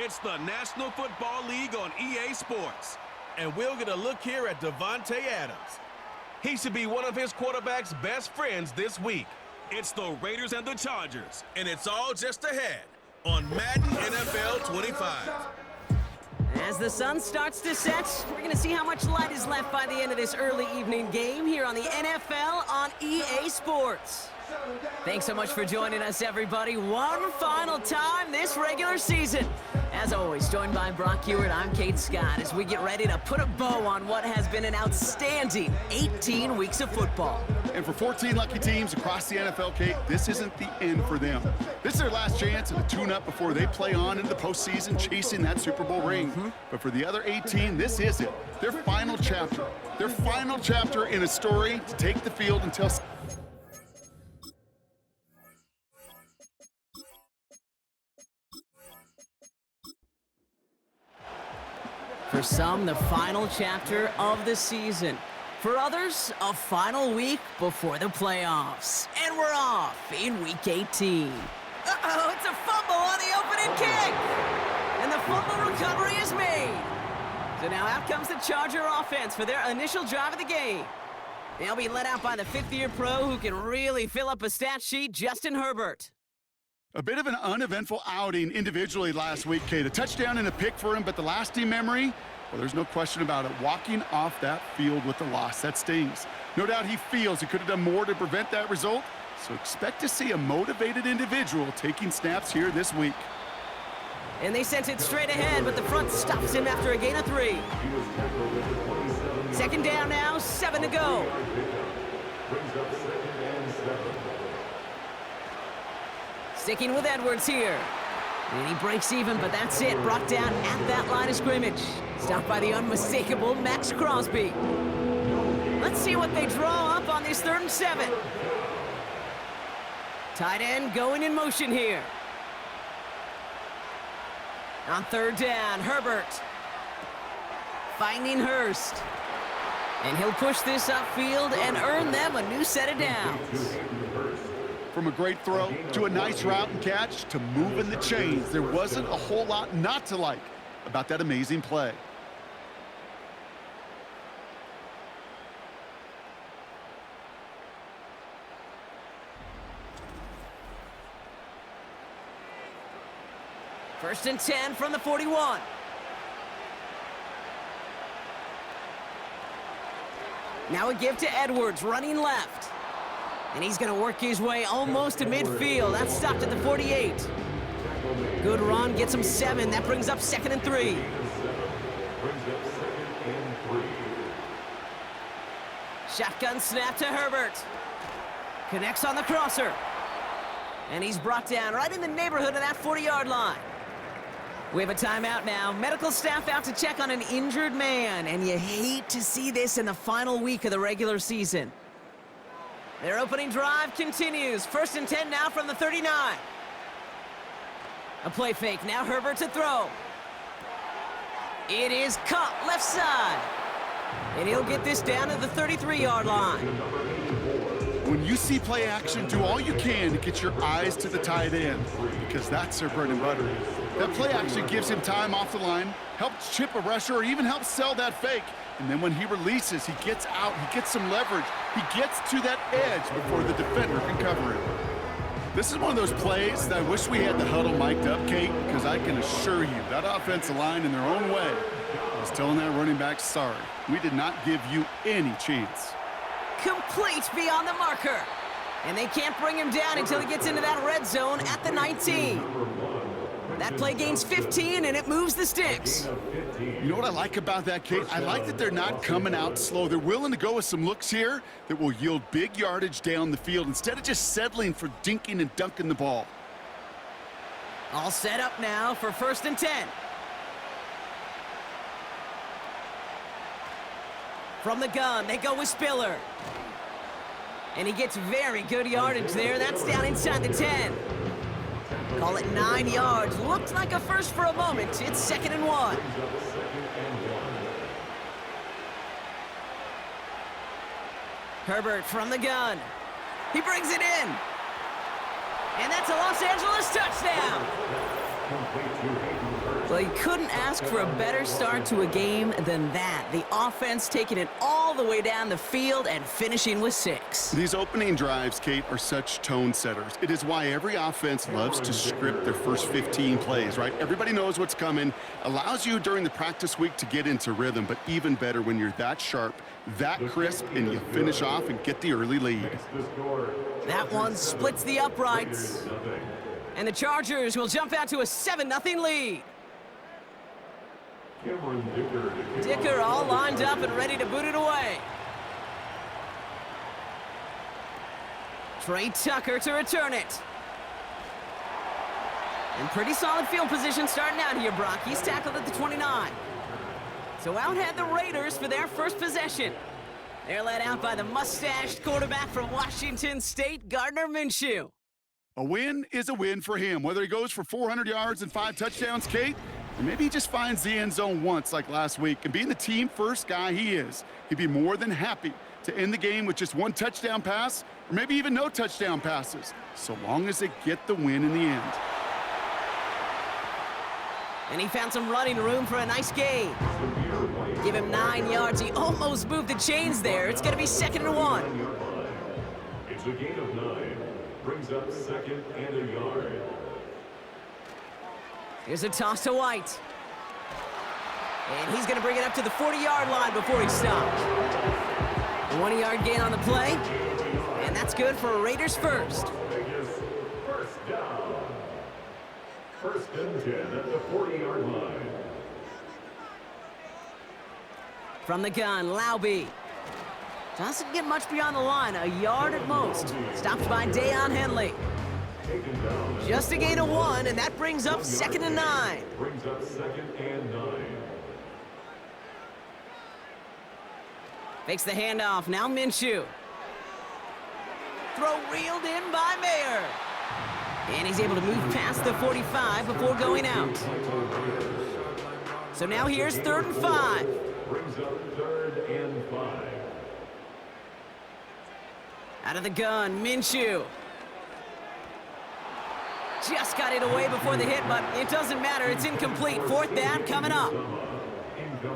It's the National Football League on EA Sports. And we'll get a look here at Davante Adams. He should be one of his quarterback's best friends this week. It's the Raiders and the Chargers, and it's all just ahead on Madden NFL 25. As the sun starts to set, we're going to see how much light is left by the end of this early evening game here on the NFL on EA Sports. Thanks so much for joining us, everybody. One final time this regular season. As always, joined by Brock Hewitt, I'm Kate Scott as we get ready to put a bow on what has been an outstanding 18 weeks of football. And for 14 lucky teams across the NFL, Kate, this isn't the end for them. This is their last chance at a tune-up before they play on into the postseason chasing that Super Bowl ring. But for the other 18, this is it. Their final chapter. Their final chapter in a story to take the field until... For some, the final chapter of the season. For others, a final week before the playoffs. And we're off in Week 18. Uh-oh, it's a fumble on the opening kick! And the fumble recovery is made. So now out comes the Charger offense for their initial drive of the game. They'll be led out by the fifth-year pro who can really fill up a stat sheet, Justin Herbert. A bit of an uneventful outing individually last week, Kate. A touchdown and a pick for him, but the lasting memory, well, there's no question about it. Walking off that field with the loss, that stings. No doubt he feels he could have done more to prevent that result, so expect to see a motivated individual taking snaps here this week. And they sent it straight ahead, but the front stops him after a gain of 3. Second down now, 7 to go. Sticking with Edwards here. And he breaks even, but that's it. Brought down at that line of scrimmage. Stopped by the unmistakable Max Crosby. Let's see what they draw up on this 3rd and 7. Tight end going in motion here. On 3rd down, Herbert. Finding Hurst. And he'll push this upfield and earn them a new set of downs. From a great throw to a nice route and catch to moving the chains, there wasn't a whole lot not to like about that amazing play. First and 10 from the 41. Now a give to Edwards, running left. And he's going to work his way almost to midfield. That's stopped at the 48. Good run, gets him 7. That brings up 2nd and 3. Shotgun snap to Herbert. Connects on the crosser. And he's brought down right in the neighborhood of that 40-yard line. We have a timeout now. Medical staff out to check on an injured man. And you hate to see this in the final week of the regular season. Their opening drive continues. 1st and 10 now from the 39. A play fake. Now Herbert to throw. It is caught left side. And he'll get this down to the 33-yard line. When you see play action, do all you can to get your eyes to the tight end, because that's their bread and butter. That play action gives him time off the line, helps chip a rusher, or even helps sell that fake. And then when he releases, he gets out, he gets some leverage. He gets to that edge before the defender can cover it. This is one of those plays that I wish we had the huddle mic'd up, Kate, because I can assure you that offensive line in their own way was telling that running back, sorry, we did not give you any chance. Complete beyond the marker. And they can't bring him down until he gets into that red zone at the 19. That play gains 15, and it moves the sticks. You know what I like about that, Kate? I like that they're not coming out slow. They're willing to go with some looks here that will yield big yardage down the field instead of just settling for dinking and dunking the ball. All set up now for 1st and 10. From the gun, they go with Spiller. And he gets very good yardage there. That's down inside the 10. Call it 9 yards. Looked like a first for a moment. It's 2nd and 1. Herbert from the gun. He brings it in. And that's a Los Angeles touchdown. Well, you couldn't ask for a better start to a game than that. The offense taking it all the way down the field and finishing with 6. These opening drives, Kate, are such tone setters. It is why every offense loves to script their first 15 plays, right? Everybody knows what's coming. Allows you during the practice week to get into rhythm, but even better when you're that sharp, that crisp, and you finish off and get the early lead. That one splits the uprights. And the Chargers will jump out to a 7-0 lead. Dicker all lined up and ready to boot it away. Trey Tucker to return it. And pretty solid field position starting out here, Brock. He's tackled at the 29. So out head the Raiders for their first possession. They're led out by the mustached quarterback from Washington State, Gardner Minshew. A win is a win for him, whether he goes for 400 yards and 5 touchdowns, Kate, or maybe he just finds the end zone once like last week. And being the team first guy he is, he'd be more than happy to end the game with just 1 touchdown pass, or maybe even no touchdown passes, so long as they get the win in the end. And he found some running room for a nice gain. Give him 9 yards. He almost moved the chains there. It's going to be 2nd and 1. It's a gain of 9. Brings up 2nd and a yard. Here's a toss to White. And he's going to bring it up to the 40-yard line before he stopped. 20-yard gain on the play. And that's good for a Raiders first. First down. 1st and 10 at the 40-yard line. From the gun, Laube. Doesn't get much beyond the line, a yard at most. Stopped by Deion Henley. Just a gain of 1, and that brings up 2nd and 9. Brings up 2nd and 9. Fakes the handoff, now Minshew. Throw reeled in by Mayer. And he's able to move past the 45 before going out. So now here's 3rd and 5. Brings up 3rd and 5. Out of the gun, Minshew. Just got it away before the hit, but it doesn't matter. It's incomplete. 4th down coming up.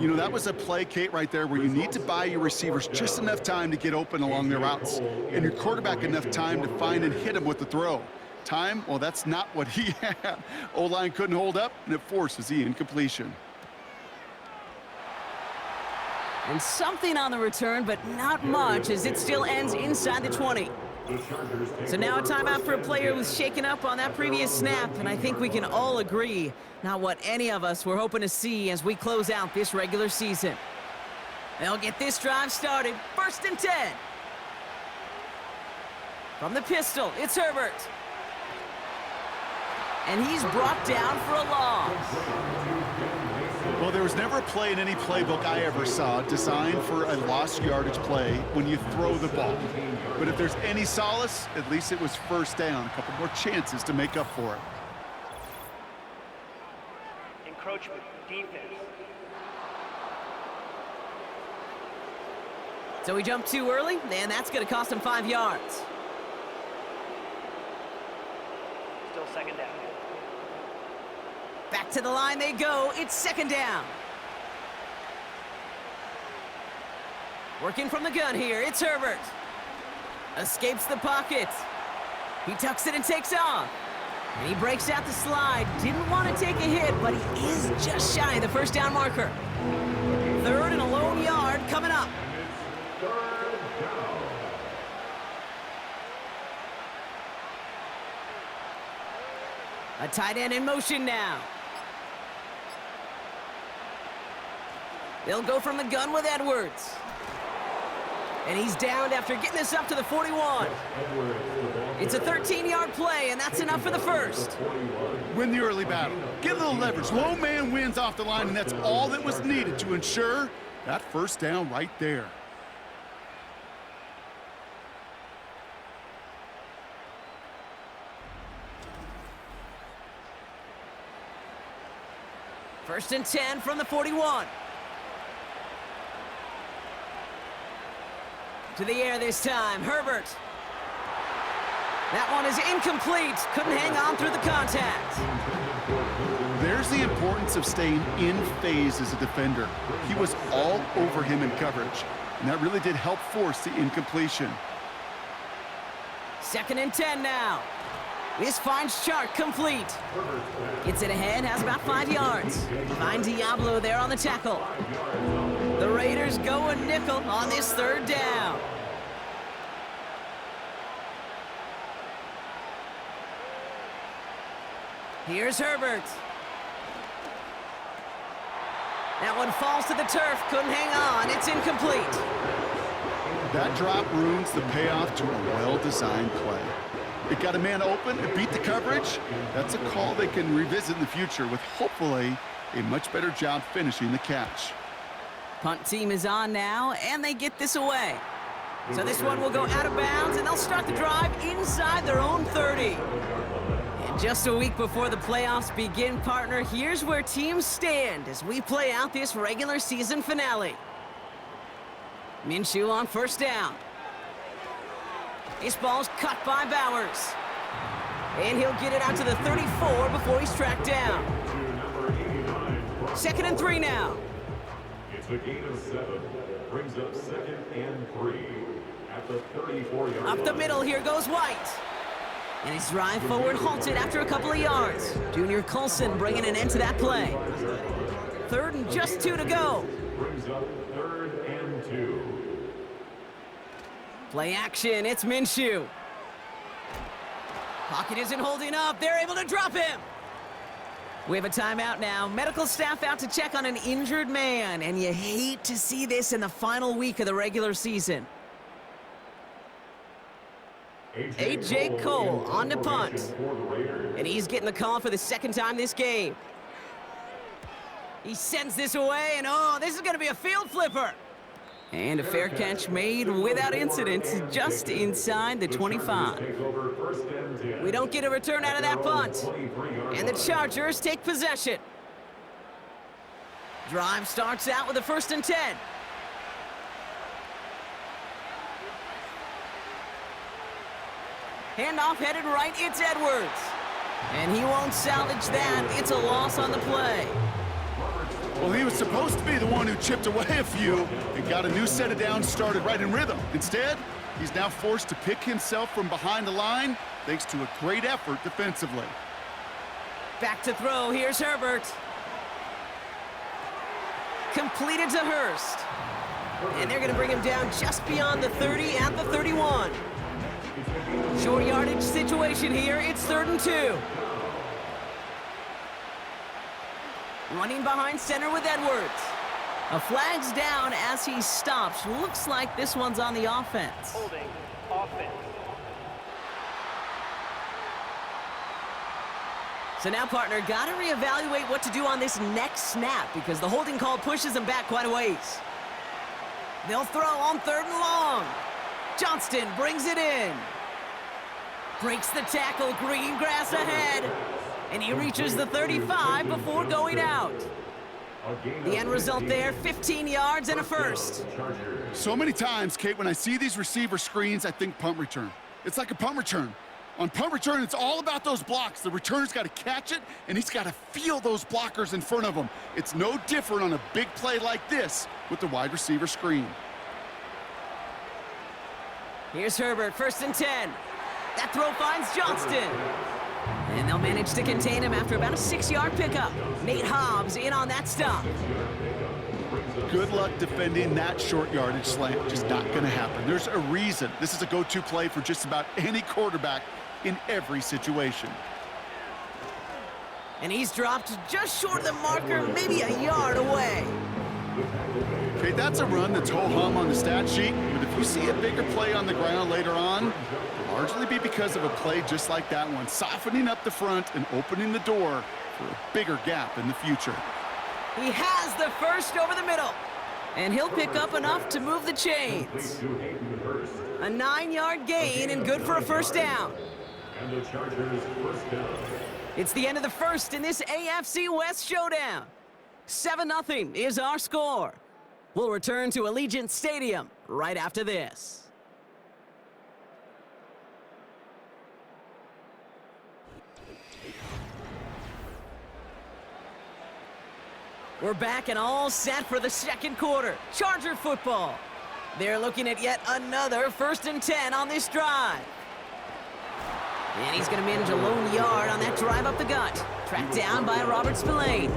You know, that was a play, Kate, right there where you need to buy your receivers just enough time to get open along their routes, and your quarterback enough time to find and hit him with the throw. Time, well, that's not what he had. O-line couldn't hold up, and it forces the incompletion. And something on the return, but not much, as it still ends inside the 20. So now a timeout for a player who was shaken up on that previous snap, and I think we can all agree, not what any of us were hoping to see as we close out this regular season. They'll get this drive started, 1st and 10. From the pistol, it's Herbert. And he's brought down for a loss. Well, there was never a play in any playbook I ever saw designed for a lost yardage play when you throw the ball. But if there's any solace, at least it was 1st down. A couple more chances to make up for it. Encroachment, defense. So he jumped too early, and that's going to cost him 5 yards. Still 2nd down. Back to the line they go. It's 2nd down. Working from the gun here. It's Herbert. Escapes the pocket. He tucks it and takes off. And he breaks out the slide. Didn't want to take a hit, but he is just shy of the 1st down marker. 3rd and a lone yard coming up. 3rd down. A tight end in motion now. They'll go from the gun with Edwards. And he's downed after getting this up to the 41. It's a 13-yard play, and that's enough for the first. Win the early battle. Get a little leverage. Low man wins off the line, and that's all that was needed to ensure that 1st down right there. First and 10 from the 41. To the air this time, Herbert. That one is incomplete. Couldn't hang on through the contact. There's the importance of staying in phase as a defender. He was all over him in coverage, and that really did help force the incompletion. 2nd and 10 now. This finds Chart complete. Gets it ahead, has about 5 yards. Find Diablo there on the tackle. The Raiders go a nickel on this 3rd down. Here's Herbert. That one falls to the turf, couldn't hang on, it's incomplete. That drop ruins the payoff to a well-designed play. It got a man open, it beat the coverage. That's a call they can revisit in the future with hopefully a much better job finishing the catch. Punt team is on now, and they get this away. So this one will go out of bounds, and they'll start the drive inside their own 30. And just a week before the playoffs begin, partner, here's where teams stand as we play out this regular season finale. Minshew on 1st down. This ball's cut by Bowers. And he'll get it out to the 34 before he's tracked down. 2nd and 3 now. It's a gain of 7. Brings up 2nd and 3 at the 34-yard line. Up the middle, here goes White. And his drive forward halted after a couple of yards. Junior Colson bringing an end to that play. 3rd and just 2 to go. Brings up 3rd and 2. Play action, it's Minshew. Pocket isn't holding up, they're able to drop him. We have a timeout now. Medical staff out to check on an injured man, and you hate to see this in the final week of the regular season. A.J. Cole on to punt. And he's getting the call for the 2nd time this game. He sends this away, and oh, this is going to be a field flipper. And a fair catch made without incident, just inside the 25. We don't get a return out of that punt. And the Chargers take possession. Drive starts out with a 1st and 10. Handoff headed right, it's Edwards. And he won't salvage that, it's a loss on the play. Well, he was supposed to be the one who chipped away a few and got a new set of downs started right in rhythm. Instead, he's now forced to pick himself from behind the line thanks to a great effort defensively. Back to throw, here's Herbert. Completed to Hurst. And they're going to bring him down just beyond the 30 at the 31. Short yardage situation here, it's 3rd and 2. Running behind center with Edwards. A flag's down as he stops. Looks like this one's on the offense. Holding offense. So now, partner, got to reevaluate what to do on this next snap because the holding call pushes them back quite a ways. They'll throw on 3rd and long. Johnston brings it in. Breaks the tackle, green grass ahead. And he reaches the 35 before going out. The end result there, 15 yards and a 1st. So many times, Kate, when I see these receiver screens, I think punt return. It's like a punt return. On punt return, it's all about those blocks. The returner's got to catch it, and he's got to feel those blockers in front of him. It's no different on a big play like this with the wide receiver screen. Here's Herbert, 1st and 10. That throw finds Johnston. And they'll manage to contain him after about a 6-yard pickup. Nate Hobbs in on that stop. Good luck defending that short yardage slant. Just not going to happen. There's a reason this is a go-to play for just about any quarterback in every situation. And he's dropped just short of the marker, maybe a yard away. Okay, that's a run that's ho-hum on the stat sheet, but if you see a bigger play on the ground later on, it'll largely be because of a play just like that one, softening up the front and opening the door for a bigger gap in the future. He has the 1st over the middle, and he'll pick up enough to move the chains. A 9-yard gain and good for a 1st down. And the Chargers 1st down. It's the end of the 1st in this AFC West showdown. 7-0 is our score. We'll return to Allegiant Stadium right after this. We're back and all set for the second quarter. Charger football. They're looking at yet another 1st and 10 on this drive. And he's going to manage a lone yard on that drive up the gut. Tracked down by Robert Spillane.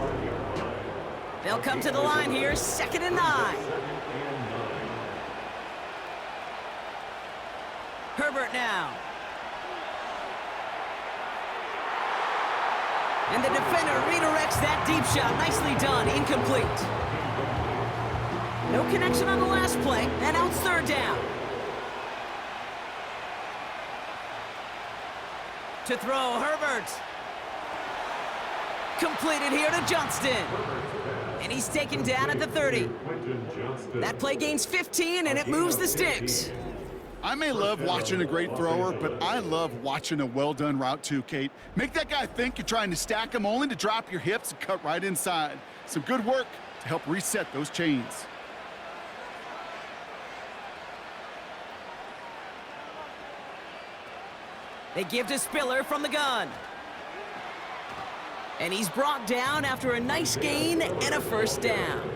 They'll come to the line here, 2nd and 9. Herbert now. And the defender redirects that deep shot. Nicely done. Incomplete. No connection on the last play, and now it's 3rd down. To throw, Herbert. Completed here to Johnston. And he's taken down at the 30. That play gains 15, and it moves the sticks. I may love watching a great thrower, but I love watching a well-done route too, Kate. Make that guy think you're trying to stack him only to drop your hips and cut right inside. Some good work to help reset those chains. They give to Spiller from the gun. And he's brought down after a nice gain and a 1st down.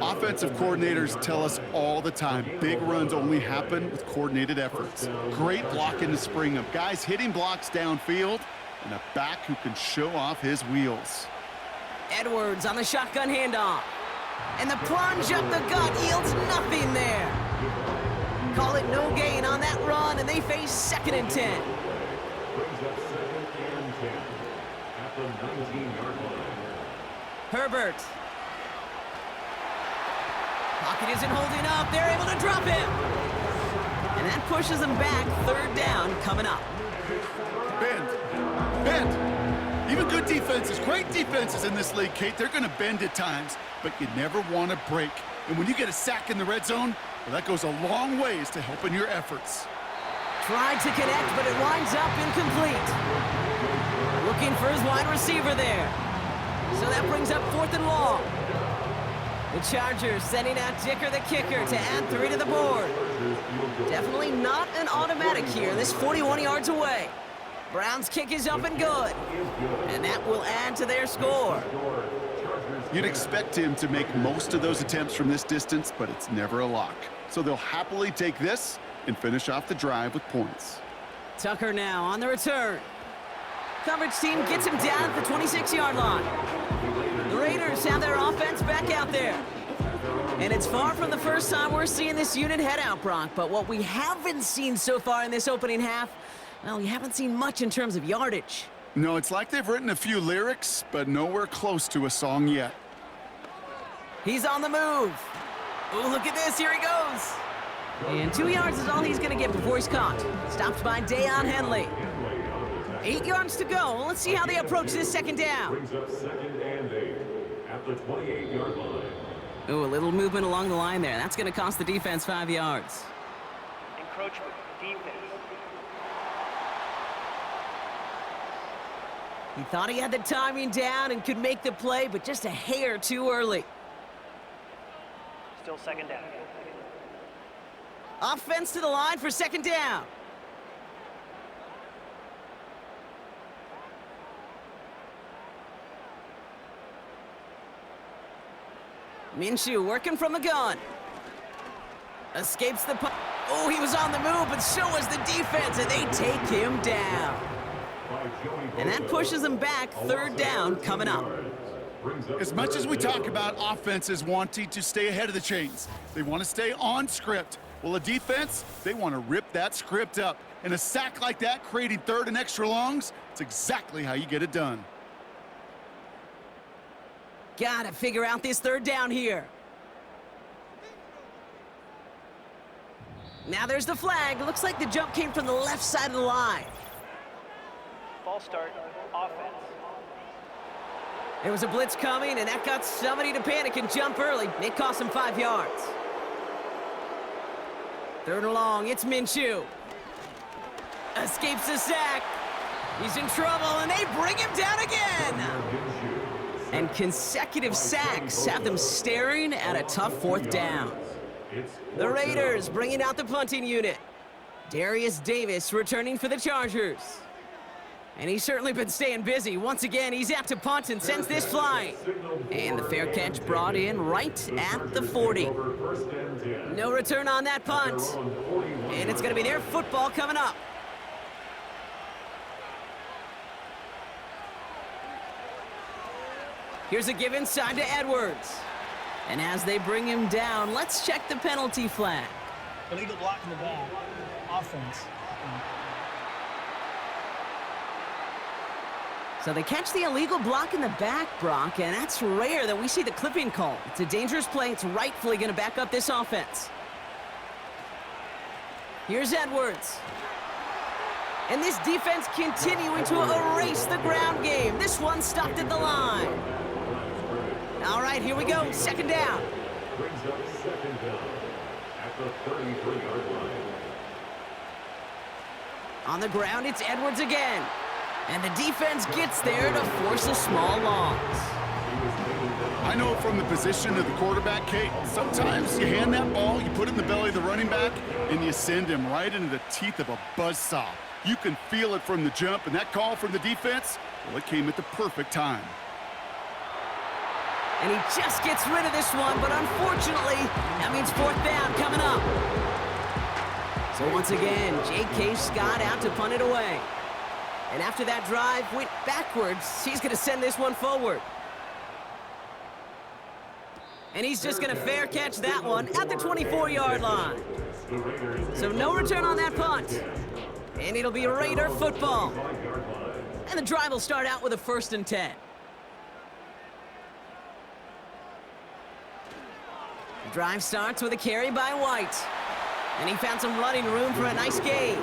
Offensive coordinators tell us all the time, big runs only happen with coordinated efforts. Great block in the spring of guys hitting blocks downfield and a back who can show off his wheels. Edwards on the shotgun handoff. And the plunge up the gut yields nothing there. Call it no gain on that run, and they face 2nd and 10. Herbert. Pocket isn't holding up. They're able to drop him. And that pushes them back. 3rd down coming up. Bend. Even good defenses, great defenses in this league, Kate, they're going to bend at times, but you never want to break. And when you get a sack in the red zone, well, that goes a long ways to helping your efforts. Tried to connect, but it winds up incomplete. Looking for his wide receiver there. So that brings up 4th and long. The Chargers sending out Dicker the kicker to add 3 to the board. Definitely not an automatic here. This 41 yards away. Browns kick is up and good. And that will add to their score. You'd expect him to make most of those attempts from this distance, but it's never a lock. So they'll happily take this and finish off the drive with points. Tucker now on the return. Coverage team gets him down at the 26-yard line. The Raiders have their offense back out there. And it's far from the first time we're seeing this unit head out, Brock. But what we haven't seen so far in this opening half, well, we haven't seen much in terms of yardage. No, it's like they've written a few lyrics, but nowhere close to a song yet. He's on the move. Oh, look at this. Here he goes. And 2 yards is all he's going to get before he's caught. Stopped by Deion Henley. 8 yards to go. Let's see how they approach this 2nd down. Brings up 2nd and 8 at the 28-yard line. Oh, a little movement along the line there. That's going to cost the defense 5 yards. Encroachment, defense. He thought he had the timing down and could make the play, but just a hair too early. Still 2nd down. Offense to the line for 2nd down. Minshew working from the gun. Escapes the punt. Oh, he was on the move, but so was the defense, and they take him down. And that pushes him back. 3rd down coming up. As much as we talk about offenses wanting to stay ahead of the chains, they want to stay on script. Well, a defense, they want to rip that script up. And a sack like that, creating 3rd and extra longs, it's exactly how you get it done. Gotta figure out this 3rd down here. Now there's the flag. Looks like the jump came from the left side of the line. False start, offense. There was a blitz coming, and that got somebody to panic and jump early. It cost him 5 yards. 3rd and long, it's Minshew. Escapes the sack. He's in trouble, and they bring him down again. And consecutive sacks have them staring at a tough 4th down. The Raiders bringing out the punting unit. Darius Davis returning for the Chargers. And he's certainly been staying busy. Once again, he's out to punt and sends this flying. And the fair catch brought in right at the 40. No return on that punt. And it's going to be their football coming up. Here's a give inside to Edwards. And as they bring him down, let's check the penalty flag. Illegal block in the back. Offense. So they catch the illegal block in the back, Brock, and that's rare that we see the clipping call. It's a dangerous play. It's rightfully going to back up this offense. Here's Edwards. And this defense continuing to erase the ground game. This one stopped at the line. All right, here we go. Second down. Brings up second down at the 33-yard line. On the ground, it's Edwards again. And the defense gets there to force a small loss. I know from the position of the quarterback, Kate, sometimes you hand that ball, you put it in the belly of the running back, and you send him right into the teeth of a buzzsaw. You can feel it from the jump, and that call from the defense, well, it came at the perfect time. And he just gets rid of this one, but unfortunately, that means fourth down coming up. So once again, J.K. Scott out to punt it away. And after that drive went backwards, he's going to send this one forward. And he's just going to fair catch that one at the 24-yard line. So no return on that punt. And it'll be Raider football. And the drive will start out with a 1st and 10. The drive starts with a carry by White. And he found some running room for a nice gain.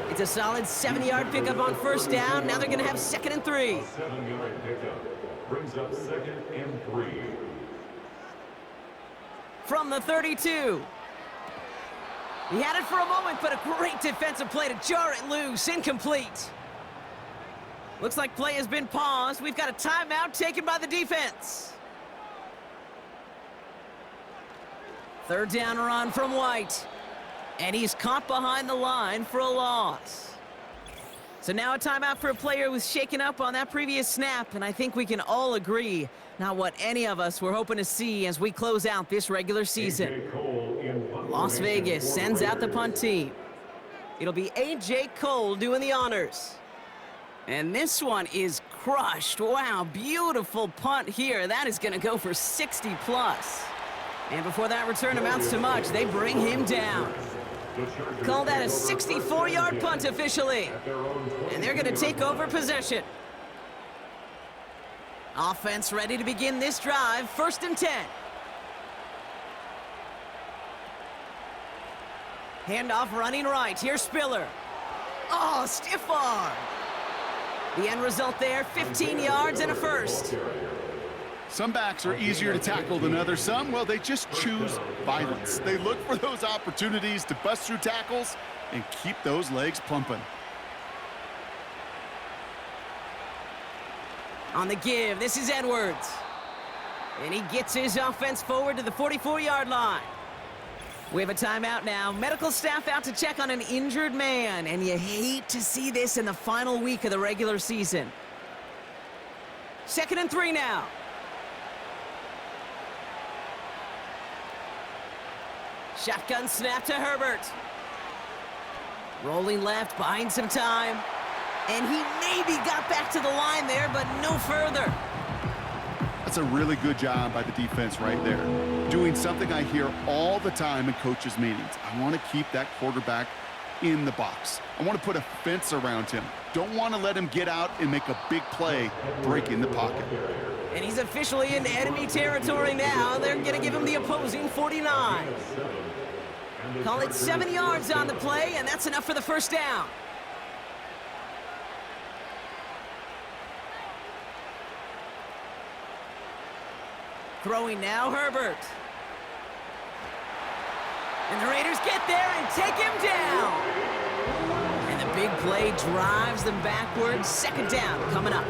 It's a solid 7-yard pickup on 1st down. Now they're going to have 2nd and 3. 7-yard pickup brings up 2nd and 3. From the 32. He had it for a moment, but a great defensive play to jar it loose. Incomplete. Looks like play has been paused. We've got a timeout taken by the defense. 3rd down run from White. And he's caught behind the line for a loss. So now a timeout for a player who was shaken up on that previous snap, and I think we can all agree, not what any of us were hoping to see as we close out this regular season. Las Vegas sends out the punt team. It'll be A.J. Cole doing the honors. And this one is crushed. Wow, beautiful punt here. That is going to go for 60+. And before that return amounts to much, they bring him down. Call that a 64-yard punt officially. And they're going to take over possession. Offense ready to begin this drive. 1st and 10. Handoff running right. Here's Spiller. Oh, stiff arm. The end result there, 15 yards and a 1st. Some backs are easier to tackle than others. Some, well, they just choose violence. They look for those opportunities to bust through tackles and keep those legs pumping. On the give, this is Edwards. And he gets his offense forward to the 44-yard line. We have a timeout now. Medical staff out to check on an injured man. And you hate to see this in the final week of the regular season. 2nd and 3 now. Shotgun snap to Herbert. Rolling left, buying some time. And he maybe got back to the line there, but no further. That's a really good job by the defense right there. Doing something I hear all the time in coaches' meetings. I want to keep that quarterback in the box. I want to put a fence around him. Don't want to let him get out and make a big play breaking the pocket. And he's officially in enemy territory now. They're going to give him the opposing 49. Call it 7 yards on the play, and that's enough for the 1st down. Throwing now, Herbert. And the Raiders get there and take him down. And the big play drives them backwards. 2nd down coming up.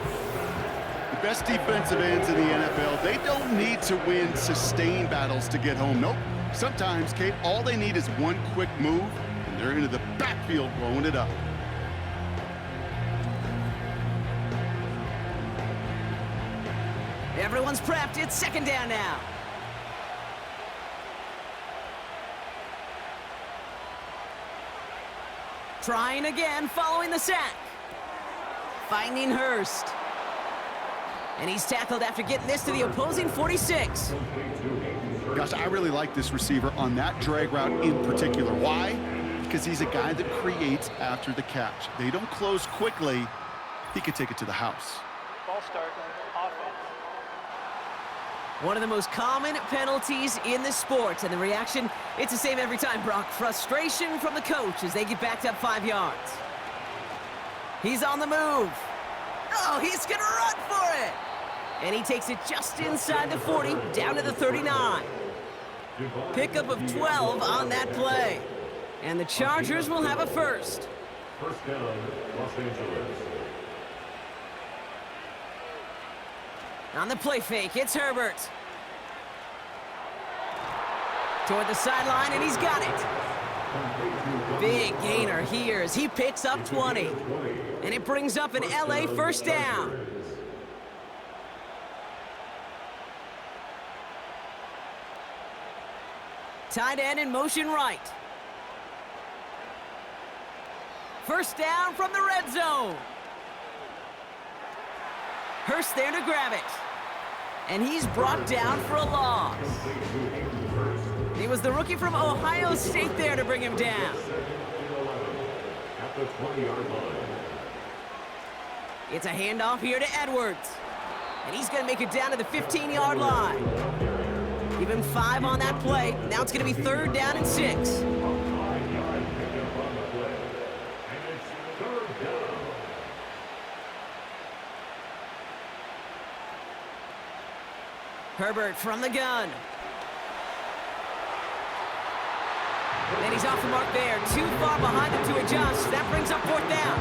The best defensive ends in the NFL, they don't need to win sustained battles to get home. Nope. Sometimes, Kate, all they need is one quick move, and they're into the backfield blowing it up. Everyone's prepped. It's second down now. Trying again following the sack. Finding Hurst. And he's tackled after getting this to the opposing 46. Gosh, I really like this receiver on that drag route in particular. Why? Because he's a guy that creates after the catch. They don't close quickly. He could take it to the house. Ball start, offense. One of the most common penalties in the sport, and the reaction, it's the same every time, Brock. Frustration from the coach as they get backed up 5 yards. He's on the move. Oh, he's gonna run for it! And he takes it just inside the 40, down to the 39. Pickup of 12 on that play. And the Chargers will have a first. First down, Los Angeles. On the play fake, it's Herbert. Toward the sideline, and he's got it. Big gainer here as he picks up 20. And it brings up an LA first down. Tight end in motion right. First down from the red zone. Hurst there to grab it. And he's brought down for a loss. He was the rookie from Ohio State there to bring him down. At the 20-yard line. It's a handoff here to Edwards. And he's going to make it down to the 15-yard line. Give him 5 on that play. Now it's going to be third down and 6. Herbert from the gun. And he's off the mark there. Too far behind him to adjust. That brings up fourth down.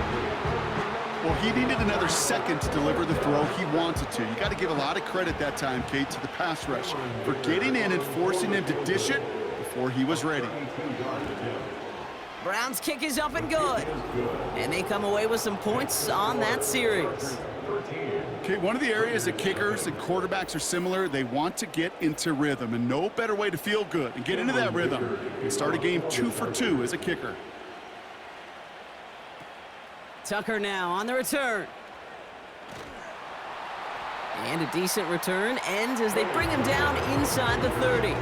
Well, he needed another second to deliver the throw he wanted to. You got to give a lot of credit that time, Kate, to the pass rush for getting in and forcing him to dish it before he was ready. Brown's kick is up and good. And they come away with some points on that series. Okay, one of the areas that kickers and quarterbacks are similar, they want to get into rhythm, and no better way to feel good and get into that rhythm and start a game 2 for 2 as a kicker. Tucker now on the return. And a decent return ends as they bring him down inside the 30.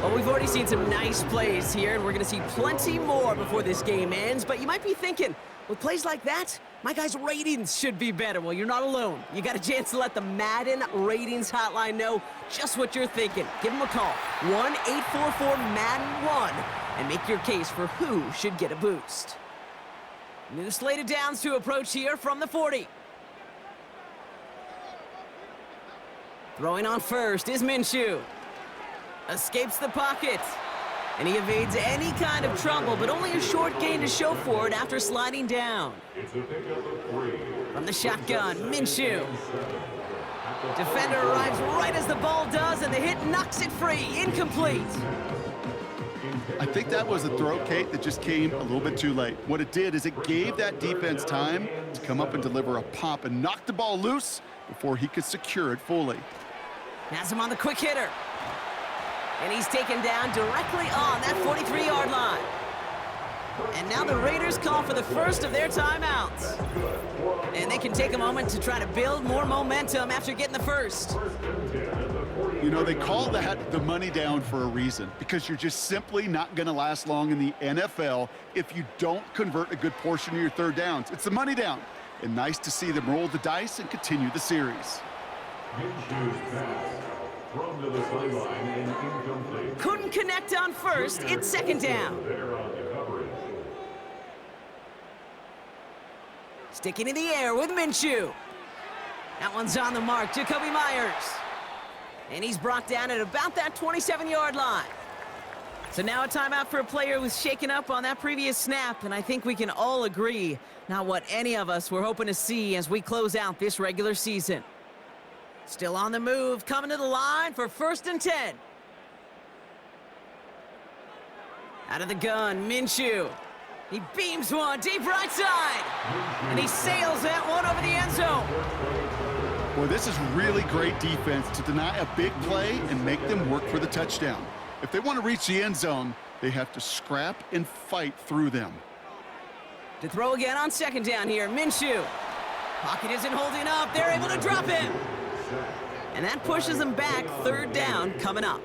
Well, we've already seen some nice plays here, and we're going to see plenty more before this game ends. But you might be thinking, with plays like that, my guys' ratings should be better. Well, you're not alone. You got a chance to let the Madden Ratings Hotline know just what you're thinking. Give them a call, 1-844-MADDEN-1, and make your case for who should get a boost. New slate of downs to approach here from the 40. Throwing on first is Minshew. Escapes the pocket. And he evades any kind of trouble, but only a short gain to show for it after sliding down. It's a pickup of 3. From the shotgun, Minshew. Defender arrives right as the ball does, and the hit knocks it free. Incomplete. I think that was a throw, Kate, that just came a little bit too late. What it did is it gave that defense time to come up and deliver a pop and knock the ball loose before he could secure it fully. Has him on the quick hitter. And he's taken down directly on that 43-yard line. And now the Raiders call for the first of their timeouts. And they can take a moment to try to build more momentum after getting the first. You know, they call that the money down for a reason, because you're just simply not going to last long in the NFL if you don't convert a good portion of your third downs. It's the money down. And nice to see them roll the dice and continue the series. Minshew's pass. Thrown to the sideline and incomplete. Couldn't connect on first. It's second down. There on the coverage. Sticking in the air with Minshew. That one's on the mark. Jacoby Myers. And he's brought down at about that 27-yard line. So now a timeout for a player who was shaken up on that previous snap, and I think we can all agree, not what any of us were hoping to see as we close out this regular season. Still on the move, coming to the line for 1st and 10. Out of the gun, Minshew. He beams one deep right side. And he sails that one over the end zone. Well, this is really great defense to deny a big play and make them work for the touchdown. If they want to reach the end zone, they have to scrap and fight through them. To throw again on second down here, Minshew. Pocket isn't holding up. They're able to drop him. And that pushes them back. Third down coming up.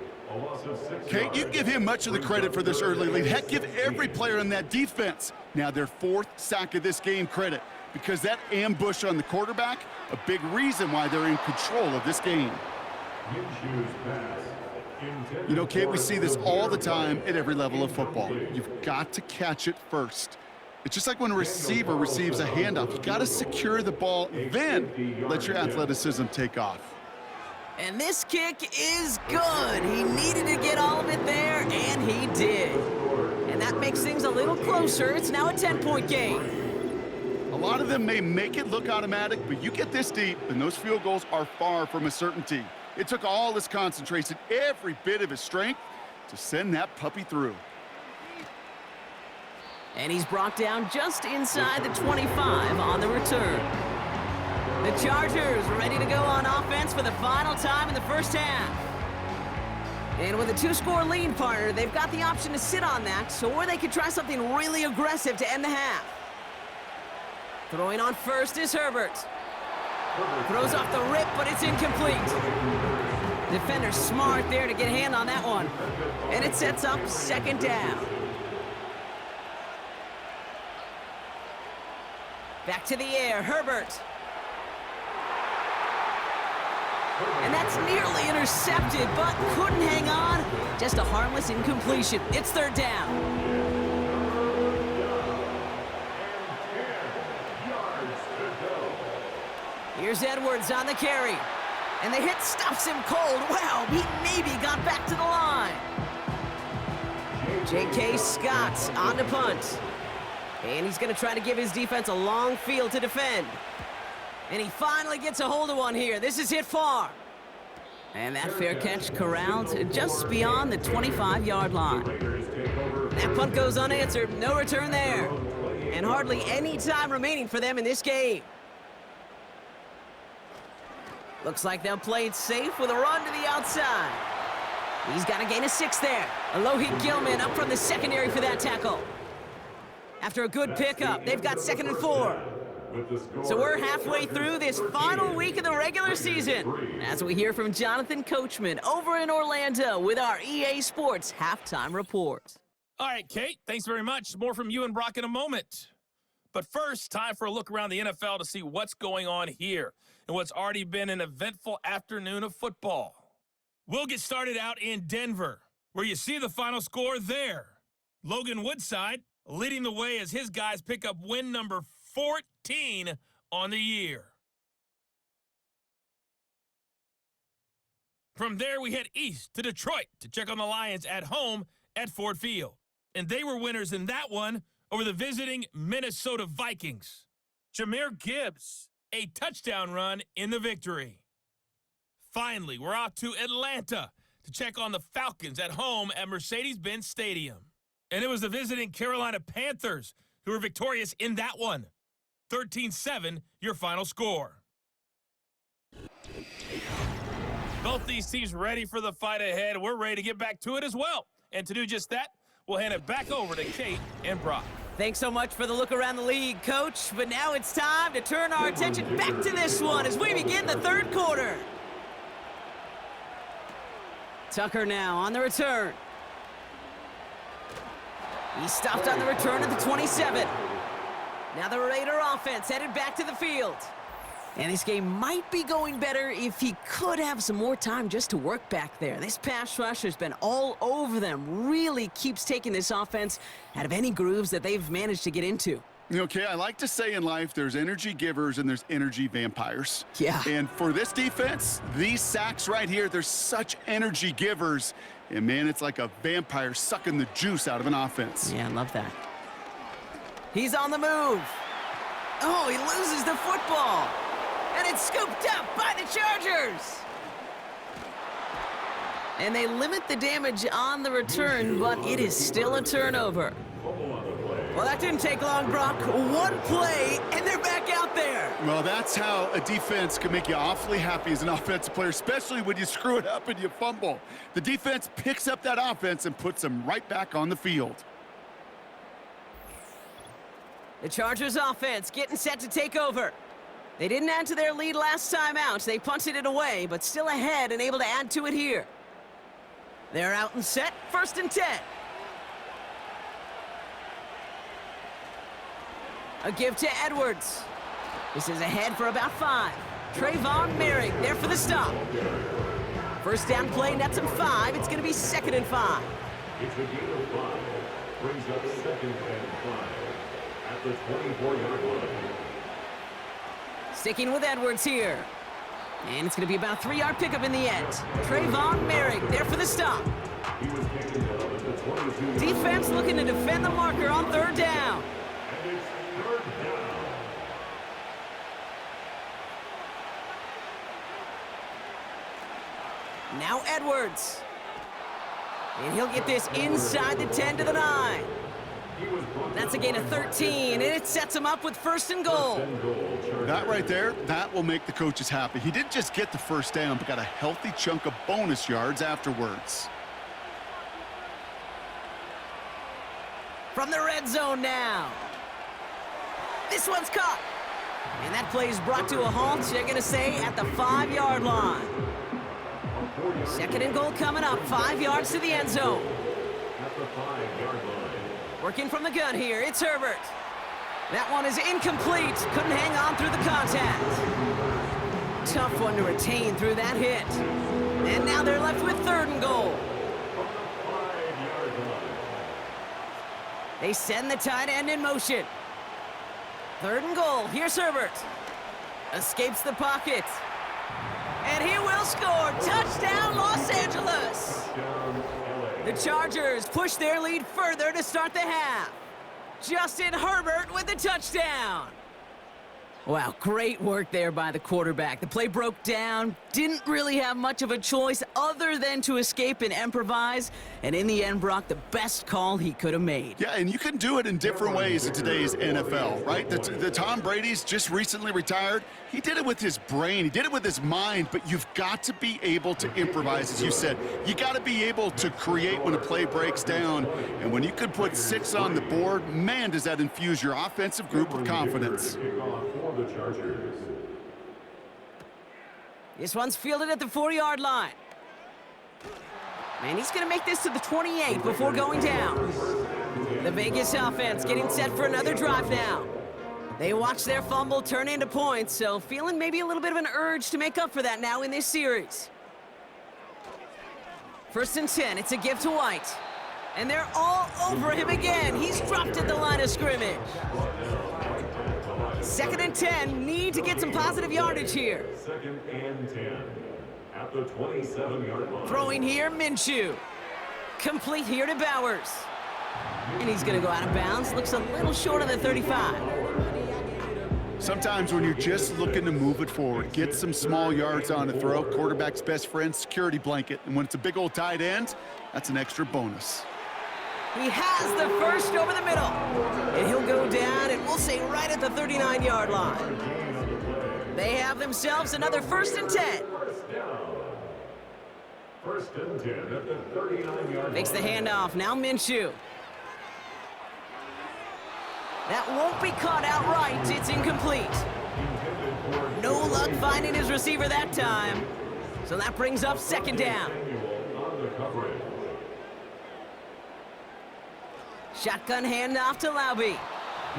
Kate, you give him much of the credit for this early lead. Heck, give every player on that defense now their 4th sack of this game credit, because that ambush on the quarterback, a big reason why they're in control of this game. You know, Kate, we see this all the time at every level of football. You've got to catch it first. It's just like when a receiver receives a handoff. You've got to secure the ball, then let your athleticism take off. And this kick is good. He needed to get all of it there, and he did. And that makes things a little closer. It's now a 10-point game. A lot of them may make it look automatic, but you get this deep, and those field goals are far from a certainty. It took all his concentration, every bit of his strength, to send that puppy through. And he's brought down just inside the 25 on the return. The Chargers ready to go on offense for the final time in the first half. And with a 2-score lead, partner, they've got the option to sit on that, or they could try something really aggressive to end the half. Throwing on first is Herbert. Throws off the rip, but it's incomplete. Defender smart there to get a hand on that one. And it sets up second down. Back to the air, Herbert. And that's nearly intercepted, but couldn't hang on. Just a harmless incompletion. It's third down. Here's Edwards on the carry. And the hit stuffs him cold. Wow, he maybe got back to the line. J.K. Scott on to punt. And he's going to try to give his defense a long field to defend. And he finally gets a hold of one here. This is hit far. And that fair catch corralled just beyond the 25-yard line. That punt goes unanswered. No return there. And hardly any time remaining for them in this game. Looks like they'll play it safe with a run to the outside. He's got to gain a 6 there. Alohi Gilman up from the secondary for that tackle. After a good pickup, they've got 2nd and 4. So we're halfway through this final week of the regular season as we hear from Jonathan Coachman over in Orlando with our EA Sports Halftime Report. All right, Kate, thanks very much. More from you and Brock in a moment. But first, time for a look around the NFL to see what's going on here and what's already been an eventful afternoon of football. We'll get started out in Denver, where you see the final score there. Logan Woodside leading the way as his guys pick up win number 14 on the year. From there, we head east to Detroit to check on the Lions at home at Ford Field. And they were winners in that one over the visiting Minnesota Vikings. Jahmyr Gibbs, a touchdown run in the victory. Finally, we're off to Atlanta to check on the Falcons at home at Mercedes-Benz Stadium. And it was the visiting Carolina Panthers who were victorious in that one. 13-7, your final score. Both these teams ready for the fight ahead. We're ready to get back to it as well. And to do just that, we'll hand it back over to Kate and Brock. Thanks so much for the look around the league, Coach. But now it's time to turn our attention back to this one as we begin the third quarter. Tucker now on the return. He stopped on the return at the 27. Now the Raider offense headed back to the field. And this game might be going better if he could have some more time just to work back there. This pass rush has been all over them. Really keeps taking this offense out of any grooves that they've managed to get into. Okay, I like to say in life there's energy givers and there's energy vampires. Yeah. And for this defense, these sacks right here, they're such energy givers. And, man, it's like a vampire sucking the juice out of an offense. Yeah, I love that. He's on the move. Oh, he loses the football. And it's scooped up by the Chargers. And they limit the damage on the return, but it is still a turnover. Well, that didn't take long, Brock. One play, and they're back out right there. Well, that's how a defense can make you awfully happy as an offensive player, especially when you screw it up and you fumble. The defense picks up that offense and puts them right back on the field. The Chargers offense getting set to take over. They didn't add to their lead last time out. They punted it away, but still ahead and able to add to it here. They're out and set, 1st and 10. A give to Edwards. This is ahead for about 5. Trayvon Merrick there for the stop. First down play, nets him 5. It's going to be 2nd and 5. It's a gain of 5. Brings up 2nd and 5 at the 24-yard line. Sticking with Edwards here. And it's going to be about a 3-yard pickup in the end. Trayvon Merrick there for the stop. He was taken down at the 22-yard line. Defense looking to defend the marker on 3rd down. And it's 3rd down. Now Edwards. And he'll get this inside the 10 to the 9. That's a gain of 13, and it sets him up with 1st and goal. That right there, that will make the coaches happy. He didn't just get the first down, but got a healthy chunk of bonus yards afterwards. From the red zone now. This one's caught. And that play is brought to a halt, they're going to say, at the 5-yard line. 2nd and goal coming up, 5 yards to the end zone. At the 5-yard line. Working from the gun here, it's Herbert. That one is incomplete. Couldn't hang on through the contact. Tough one to retain through that hit. And now they're left with 3rd and goal. They send the tight end in motion. 3rd and goal. Here's Herbert. Escapes the pocket. And he will score. Touchdown, Los Angeles. The Chargers push their lead further to start the half. Justin Herbert with the touchdown. Wow, great work there by the quarterback. The play broke down, didn't really have much of a choice other than to escape and improvise, and in the end, Brock, the best call he could have made. Yeah, and you can do it in different ways in today's NFL, right? The Tom Brady's just recently retired. He did it with his brain. He did it with his mind, but you've got to be able to improvise, as you said. You got to be able to create when a play breaks down, and when you could put 6 on the board, man, does that infuse your offensive group with confidence. The Chargers. This one's fielded at the 4-yard line. And he's going to make this to the 28 before going down. The Vegas offense getting set for another drive now. They watch their fumble turn into points, so feeling maybe a little bit of an urge to make up for that now in this series. 1st and 10, it's a give to White. And they're all over him again. He's dropped at the line of scrimmage. 2nd and 10, need to get some positive yardage here. 2nd and 10 at the 27-yard line. Throwing here, Minshew. Complete here to Bowers. And he's going to go out of bounds. Looks a little short of the 35. Sometimes when you're just looking to move it forward, get some small yards on the throw, quarterback's best friend, security blanket. And when it's a big old tight end, that's an extra bonus. He has the first over the middle. And he'll go down, and we'll say right at the 39-yard line. They have themselves another 1st and 10. 1st and 10 at the 39-yard line. Makes the handoff. Now Minshew. That won't be caught outright. It's incomplete. No luck finding his receiver that time. So that brings up 2nd down. Shotgun handoff to Laube.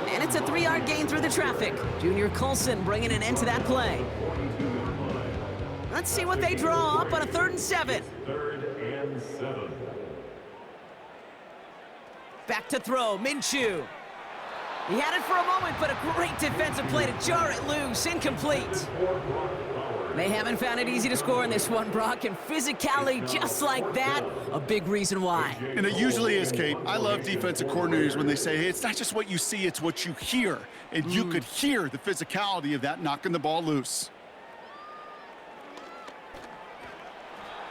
And it's a 3-yard gain through the traffic. Junior Colson bringing an end to that play. Let's see what they draw up on a 3rd and 7. 3rd and 7. Back to throw, Minshew. He had it for a moment, but a great defensive play to jar it loose. Incomplete. They haven't found it easy to score in this one, Brock, and physicality just like that, a big reason why. And it usually is, Kate. I love defensive coordinators when they say, hey, it's not just what you see, it's what you hear. And you could hear the physicality of that knocking the ball loose.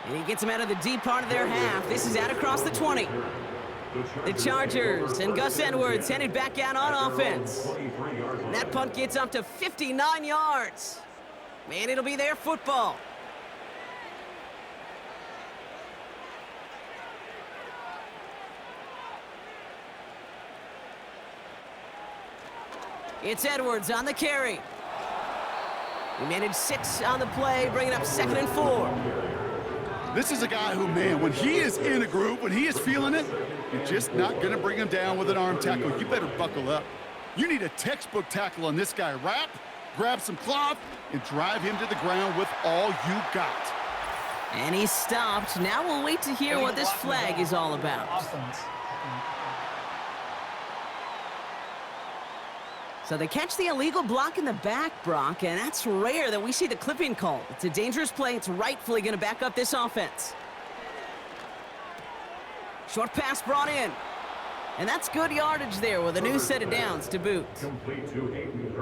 And he gets him out of the deep part of their half. This is out across the 20. The Chargers and Gus Edwards headed back out on offense. And that punt gets up to 59 yards. Man, it'll be their football. It's Edwards on the carry. He managed 6 on the play, bringing up 2nd and 4. This is a guy who, man, when he is in a group, when he is feeling it, you're just not going to bring him down with an arm tackle. You better buckle up. You need a textbook tackle on this guy. Wrap, grab some cloth, and drive him to the ground with all you got. And he's stopped. Now we'll wait to hear what this flag is all about. Offense. So they catch the illegal block in the back, Brock, and that's rare that we see the clipping call. It's a dangerous play. It's rightfully going to back up this offense. Short pass brought in. And that's good yardage there with a new set of downs to boot.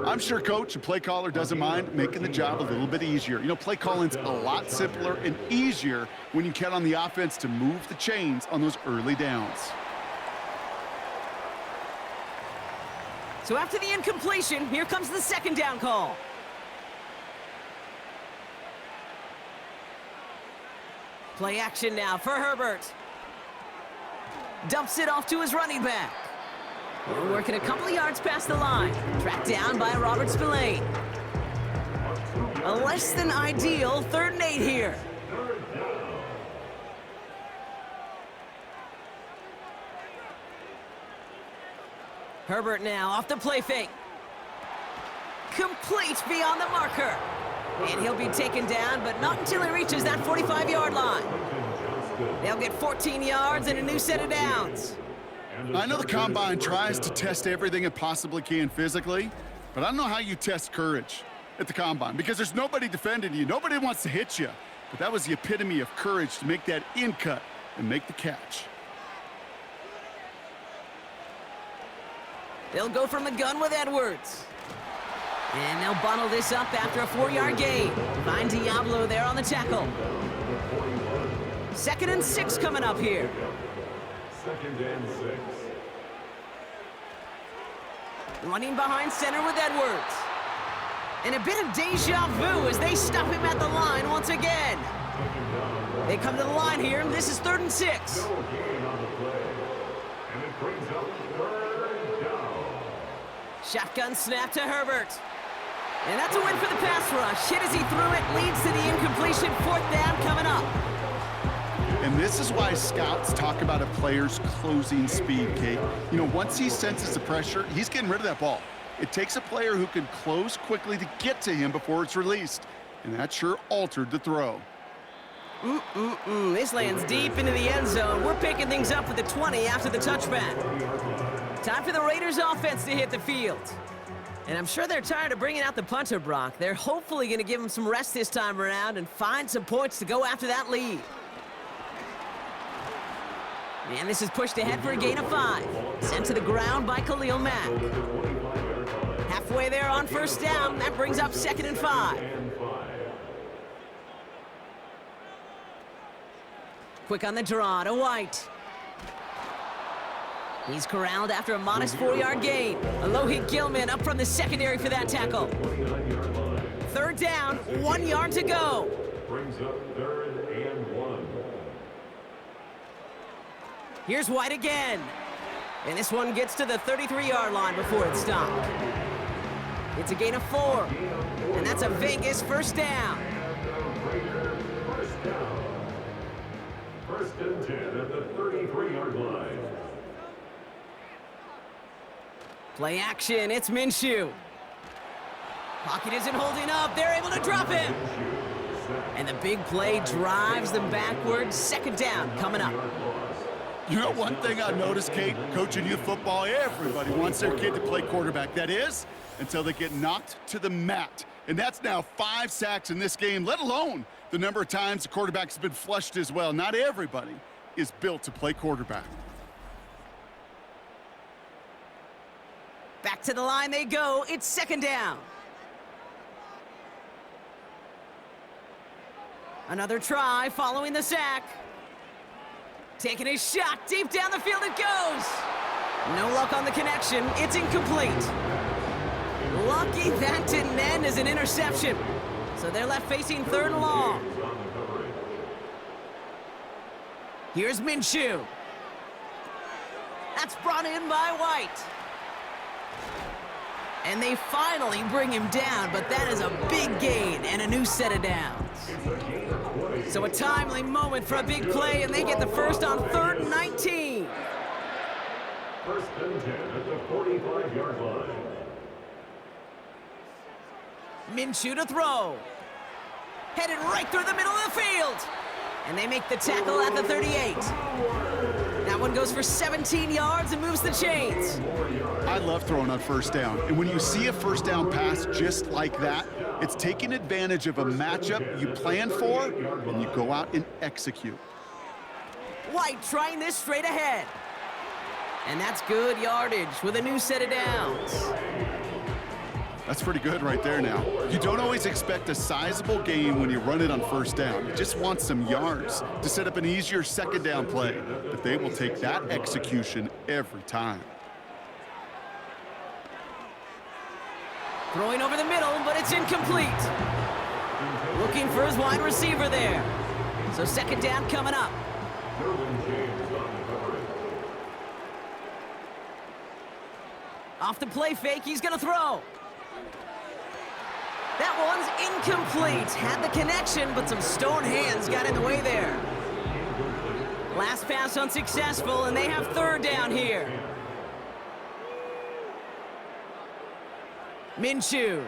I'm sure coach and play caller doesn't mind making the job a little bit easier. You know, play calling's a lot simpler and easier when you count on the offense to move the chains on those early downs. So after the incompletion, here comes the 2nd down call. Play action now for Herbert. Dumps it off to his running back. We're working a couple of yards past the line. Tracked down by Robert Spillane. A less than ideal 3rd and 8 here. Herbert now off the play fake. Complete beyond the marker. And he'll be taken down, but not until he reaches that 45-yard line. They'll get 14 yards and a new set of downs. I know the combine tries to test everything it possibly can physically, but I don't know how you test courage at the combine because there's nobody defending you. Nobody wants to hit you. But that was the epitome of courage to make that in cut and make the catch. They'll go from the gun with Edwards. And they'll bundle this up after a 4-yard gain. Find Diablo there on the tackle. 2nd and 6 coming up here. 2nd and 6. Running behind center with Edwards. And a bit of deja vu as they stop him at the line once again. They come to the line here, and this is 3rd and 6. No gain on the play. And it brings up 3rd down. Shotgun snap to Herbert. And that's a win for the pass rush. Hit as he threw it, leads to the incompletion. 4th down coming up. And this is why scouts talk about a player's closing speed, Kate. You know, once he senses the pressure, he's getting rid of that ball. It takes a player who can close quickly to get to him before it's released. And that sure altered the throw. This lands deep into the end zone. We're picking things up with the 20 after the touchback. Time for the Raiders offense to hit the field. And I'm sure they're tired of bringing out the punter, Brock. They're hopefully going to give him some rest this time around and find some points to go after that lead. And this is pushed ahead for a gain of 5. Sent to the ground by Khalil Mack. Halfway there on 1st down. That brings up 2nd and 5. Quick on the draw to White. He's corralled after a modest 4-yard gain. Alohi Gilman up from the secondary for that tackle. 3rd down, 1 yard to go. Brings up 3rd and 1. Here's White again. And this one gets to the 33-yard line before it's stopped. It's a gain of 4. And that's a Vegas 1st down. First down. 1st and 10 at the 33-yard line. Play action, it's Minshew. Pocket isn't holding up, they're able to drop him. And the big play drives them backwards. 2nd down coming up. You know one thing I noticed, Kate, coaching youth football, everybody wants their kid to play quarterback. That is, until they get knocked to the mat. And that's now 5 sacks in this game, let alone the number of times the quarterback's been flushed as well. Not everybody is built to play quarterback. Back to the line they go. It's 2nd down. Another try following the sack. Taking a shot deep down the field it goes. No luck on the connection. It's incomplete. Lucky that didn't end as an interception. So they're left facing 3rd and long. Here's Minshew. That's brought in by White. And they finally bring him down, but that is a big gain and a new set of downs. So a timely moment for a big play, and they get the first on 3rd and 19. First and 10 at the 45-yard line. Minshew to throw. Headed right through the middle of the field. And they make the tackle at the 38. That one goes for 17 yards and moves the chains. I love throwing on 1st down. And when you see a 1st down pass just like that, it's taking advantage of a matchup you plan for, and you go out and execute. White trying this straight ahead. And that's good yardage with a new set of downs. That's pretty good right there now. You don't always expect a sizable gain when you run it on 1st down. You just want some yards to set up an easier 2nd down play. But they will take that execution every time. Throwing over the middle, but it's incomplete. Looking for his wide receiver there. So 2nd down coming up. Off the play fake, he's going to throw. That one's incomplete. Had the connection, but some stone hands got in the way there. Last pass unsuccessful, and they have 3rd down here. Minshew.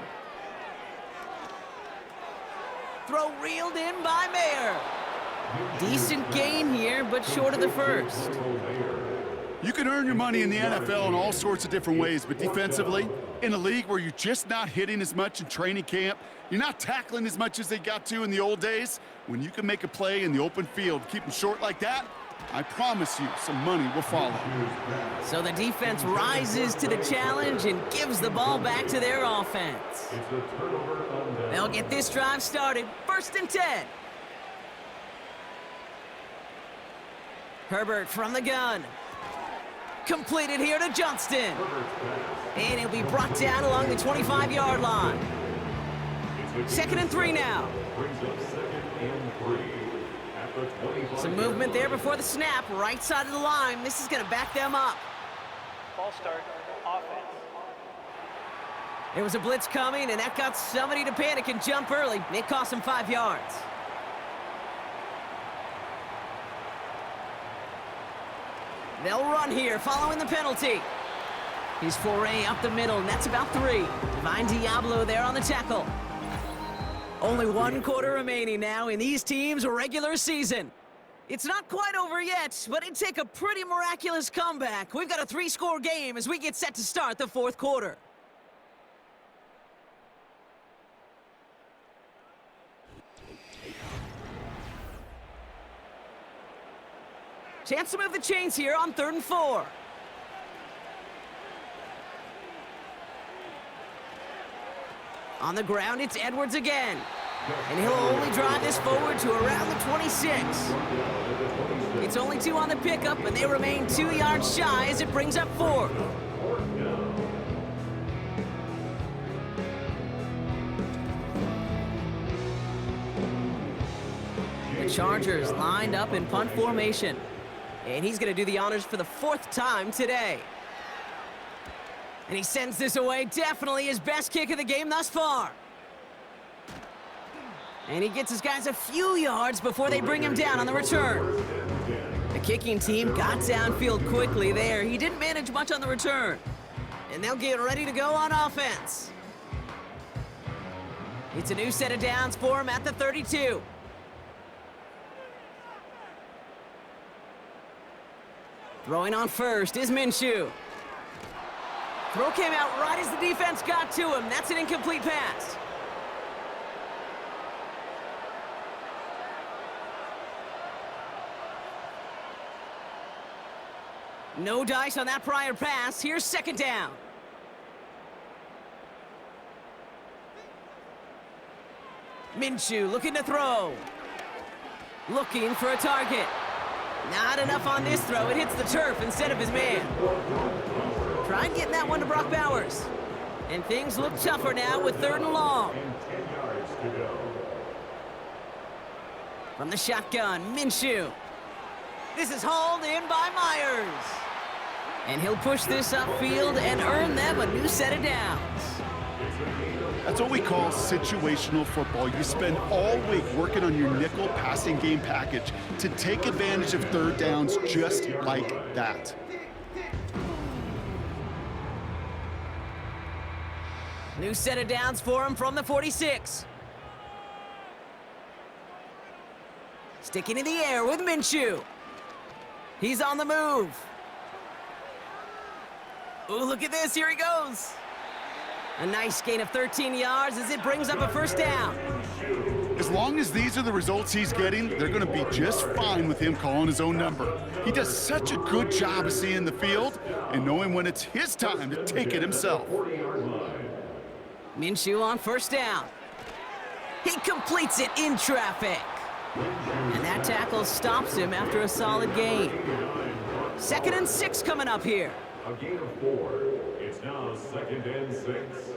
Throw reeled in by Mayer. Decent gain here, but short of the first. You can earn your money in the NFL in all sorts of different ways, but defensively, in a league where you're just not hitting as much in training camp, you're not tackling as much as they got to in the old days, when you can make a play in the open field, keep them short like that, I promise you some money will follow. So the defense rises to the challenge and gives the ball back to their offense. They'll get this drive started. 1st and 10. Herbert from the gun. Completed here to Johnston. And he'll be brought down along the 25-yard line. 2nd and 3 now. Some movement there before the snap. Right side of the line. This is going to back them up. Ball start, offense. There was a blitz coming, and that got somebody to panic and jump early. It cost them 5 yards. They'll run here, following the penalty. His foray up the middle, and that's about 3. Divine Diablo there on the tackle. Only 1 quarter remaining now in these teams' regular season. It's not quite over yet, but it'd take a pretty miraculous comeback. We've got a 3-score game as we get set to start the 4th quarter. Chance to move the chains here on 3rd and 4. On the ground, it's Edwards again. And he'll only drive this forward to around the 26. It's only 2 on the pickup, and they remain 2 yards shy as it brings up 4. The Chargers lined up in punt formation. And he's going to do the honors for the 4th time today. And he sends this away, definitely his best kick of the game thus far. And he gets his guys a few yards before they bring him down on the return. The kicking team got downfield quickly there. He didn't manage much on the return. And they'll get ready to go on offense. It's a new set of downs for him at the 32. Throwing on first is Minshew. Throw came out right as the defense got to him. That's an incomplete pass. No dice on that prior pass. Here's 2nd down. Minshew looking to throw. Looking for a target. Not enough on this throw. It hits the turf instead of his man. Trying getting that one to Brock Bowers. And things look tougher now with 3rd and long. And 10 yards to go. From the shotgun, Minshew. This is hauled in by Myers. And he'll push this upfield and earn them a new set of downs. That's what we call situational football. You spend all week working on your nickel passing game package to take advantage of 3rd downs just like that. New set of downs for him from the 46. Sticking in the air with Minshew. He's on the move. Ooh, look at this. Here he goes. A nice gain of 13 yards as it brings up a 1st down. As long as these are the results he's getting, they're going to be just fine with him calling his own number. He does such a good job of seeing the field and knowing when it's his time to take it himself. Minshew on 1st down. He completes it in traffic. And that tackle stops him after a solid gain. 2nd and 6 coming up here. A gain of 4. It's now 2nd and 6.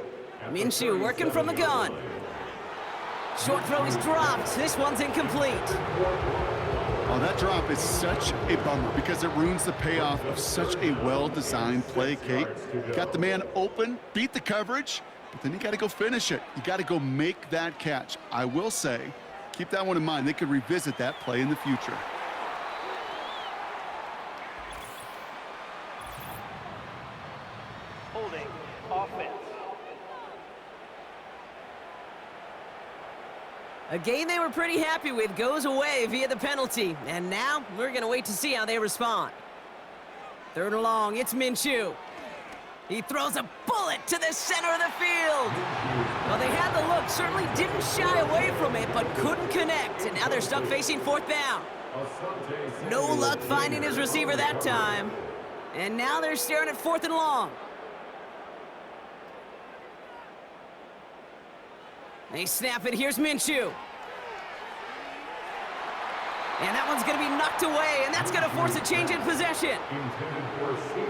Minshew working from the gun. Short throw is dropped. This one's incomplete. Oh, that drop is such a bummer because it ruins the payoff of such a well-designed play, Kate. Got the man open, beat the coverage, but then you got to go finish it. You got to go make that catch. I will say, keep that one in mind. They could revisit that play in the future. Holding offense. A game they were pretty happy with goes away via the penalty. And now we're going to wait to see how they respond. 3rd and long, it's Minshew. He throws a bullet to the center of the field. Well, they had the look, certainly didn't shy away from it, but couldn't connect. And now they're stuck facing 4th down. No luck finding his receiver that time. And now they're staring at 4th and long. They snap it. Here's Minshew. And that one's going to be knocked away, and that's going to force a change in possession.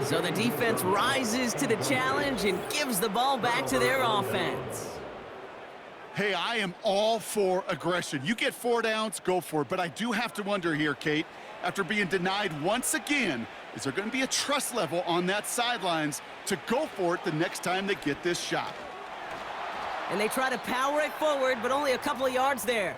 So the defense rises to the challenge and gives the ball back to their offense. Hey, I am all for aggression. You get 4 downs, go for it. But I do have to wonder here, Kate, after being denied once again, is there going to be a trust level on that sidelines to go for it the next time they get this shot? And they try to power it forward, but only a couple of yards there.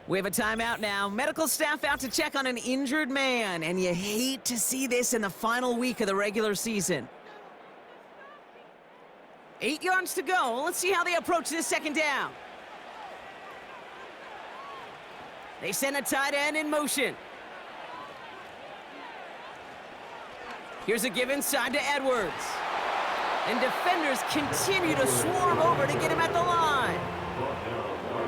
We have a timeout now. Medical staff out to check on an injured man, and you hate to see this in the final week of the regular season. 8 yards to go. Let's see how they approach this 2nd down. They send a tight end in motion. Here's a give inside to Edwards. And defenders continue to swarm over to get him at the line.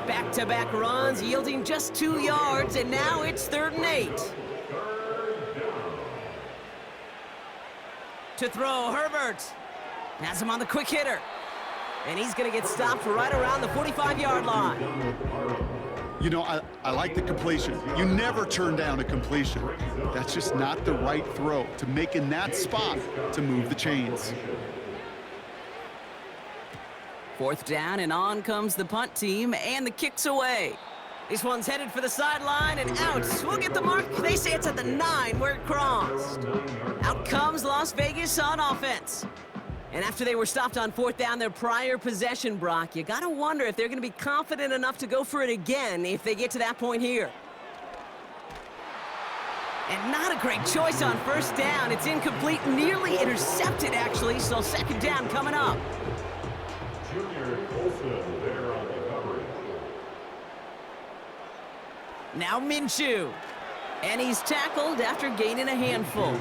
Back-to-back runs yielding just 2 yards, and now it's 3rd and 8. To throw, Herbert. Has him on the quick hitter. And he's going to get stopped right around the 45-yard line. You know, I like the completion. You never turn down a completion. That's just not the right throw to make in that spot to move the chains. 4th down, and on comes the punt team, and the kick's away. This one's headed for the sideline, and out. We'll get the mark. They say it's at the 9 where it crossed. Out comes Las Vegas on offense. And after they were stopped on 4th down, their prior possession, Brock, you got to wonder if they're going to be confident enough to go for it again if they get to that point here. And not a great choice on 1st down. It's incomplete, nearly intercepted, actually, so 2nd down coming up. There on the coverage. Now Minshew. And he's tackled after gaining a handful.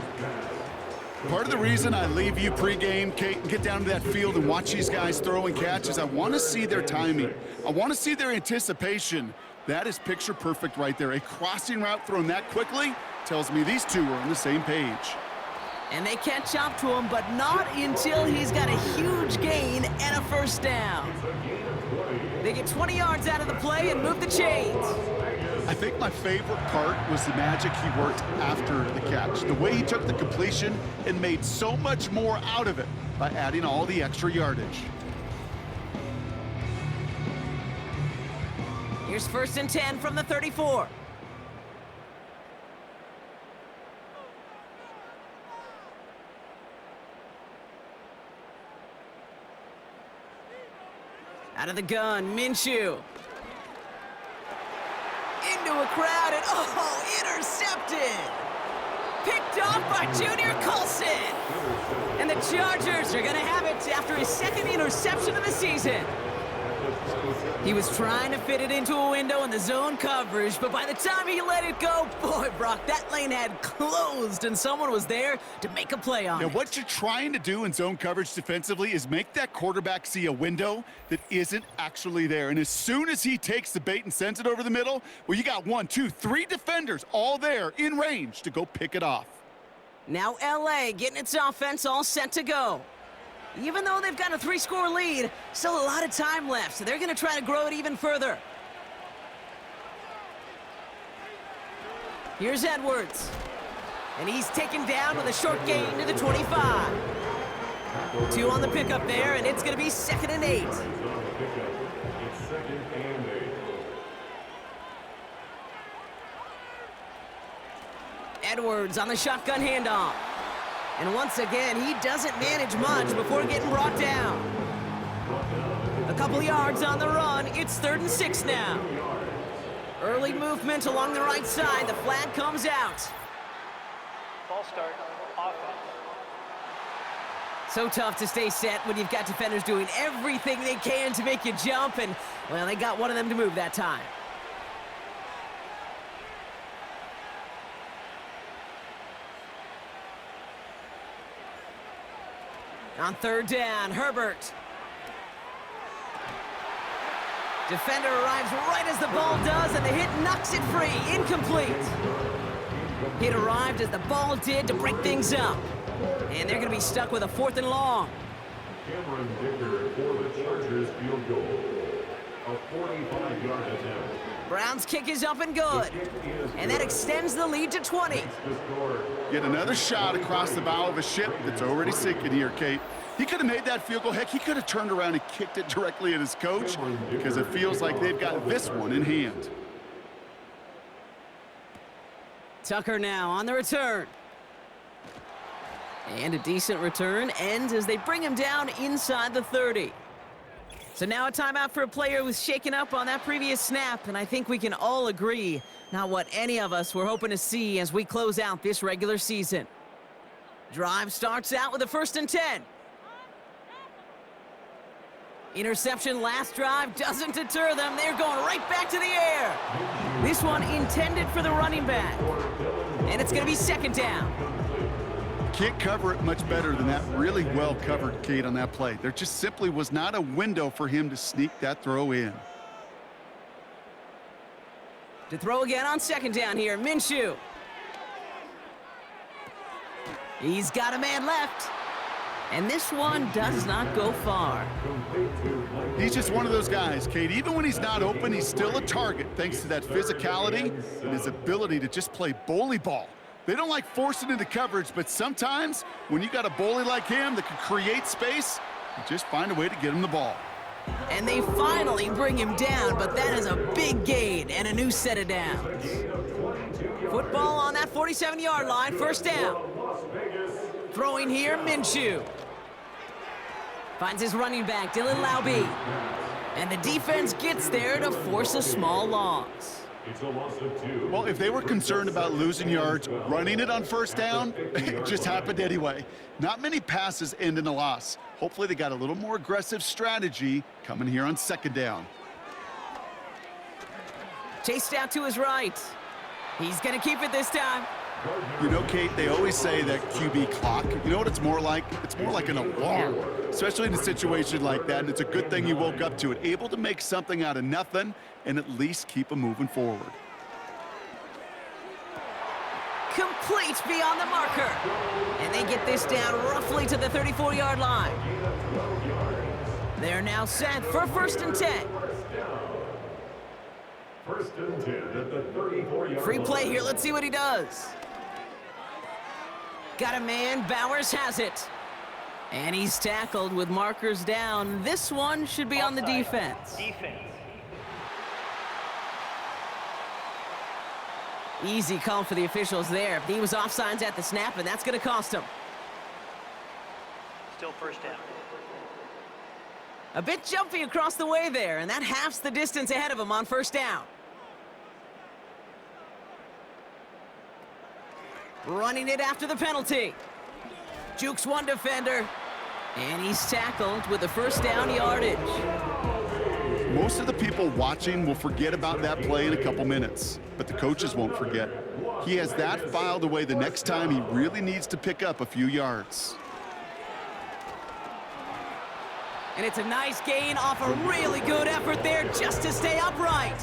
Part of the reason I leave you pregame, Kate, and get down to that field and watch these guys throw and catch is I want to see their timing. I want to see their anticipation. That is picture perfect right there. A crossing route thrown that quickly tells me these two are on the same page. And they catch up to him, but not until he's got a huge gain and a 1st down. They get 20 yards out of the play and move the chains. I think my favorite part was the magic he worked after the catch. The way he took the completion and made so much more out of it by adding all the extra yardage. Here's 1st and 10 from the 34. Out of the gun, Minshew. Into a crowd and, oh, intercepted! Picked off by Junior Colson! And the Chargers are gonna have it after his 2nd interception of the season. He was trying to fit it into a window in the zone coverage, but by the time he let it go, boy, Brock, that lane had closed and someone was there to make a play on it. Now, what you're trying to do in zone coverage defensively is make that quarterback see a window that isn't actually there. And as soon as he takes the bait and sends it over the middle, well, you got 1, 2, 3 defenders all there in range to go pick it off. Now LA getting its offense all set to go. Even though they've got a 3-score lead, still a lot of time left, so they're going to try to grow it even further. Here's Edwards. And he's taken down with a short gain to the 25. 2 on the pickup there, and it's going to be 2nd and 8. It's 2nd and 8. Edwards on the shotgun handoff. And once again, he doesn't manage much before getting brought down. A couple yards on the run. It's 3rd and 6 now. Early movement along the right side. The flag comes out. Ball start, offense. So tough to stay set when you've got defenders doing everything they can to make you jump. And, well, they got one of them to move that time. On 3rd down, Herbert. Defender arrives right as the ball does, and the hit knocks it free. Incomplete. Hit arrived as the ball did to break things up. And they're going to be stuck with a 4th and long. Cameron Dicker for the Chargers field goal. A 45-yard attempt. Brown's kick is up and good. And that extends the lead to 20. Get another shot across the bow of a ship that's already sinking here, Kate. He could have made that field goal. Heck, he could have turned around and kicked it directly at his coach because it feels like they've got this one in hand. Tucker now on the return. And a decent return ends as they bring him down inside the 30. So now a timeout for a player who was shaken up on that previous snap, and I think we can all agree, not what any of us were hoping to see as we close out this regular season. Drive starts out with a 1st and 10. Interception last drive doesn't deter them. They're going right back to the air. This one intended for the running back. And it's going to be 2nd down. Can't cover it much better than that really well covered, Kate, on that play. There just simply was not a window for him to sneak that throw in. To throw again on 2nd down here, Minshew. He's got a man left. And this one does not go far. He's just one of those guys, Kate. Even when he's not open, he's still a target thanks to that physicality and his ability to just play bully ball. They don't like forcing into coverage, but sometimes when you got a bully like him that can create space, you just find a way to get him the ball. And they finally bring him down, but that is a big gain and a new set of downs. Football on that 47-yard line, 1st down. Throwing here, Minshew. Finds his running back, Dylan Laube. And the defense gets there to force a small loss. It's a loss of 2. Well, if they were concerned about losing yards, running it on 1st down, it just happened anyway. Not many passes end in a loss. Hopefully they got a little more aggressive strategy coming here on 2nd down. Chased out to his right. He's going to keep it this time. You know, Kate, they always say that QB clock, you know what it's more like? It's more like an alarm, especially in a situation like that, and it's a good thing you woke up to it, able to make something out of nothing and at least keep them moving forward. Complete beyond the marker. And they get this down roughly to the 34-yard line. They're now set for 1st and 10. First and 10 at the 34-yard Free play line. here. Let's see what he does. Got a man. Bowers has it. And he's tackled with markers down. This one should be on the Offside. defense. Defense. Easy call for the officials there. He was offsides at the snap, and that's going to cost him. Still first down. A bit jumpy across the way there, and that halves the distance ahead of him on 1st down. Running it after the penalty. Jukes one defender, and he's tackled with the 1st down yardage. Most of the people watching will forget about that play in a couple minutes, but the coaches won't forget. He has that filed away the next time he really needs to pick up a few yards. And it's a nice gain off a really good effort there just to stay upright.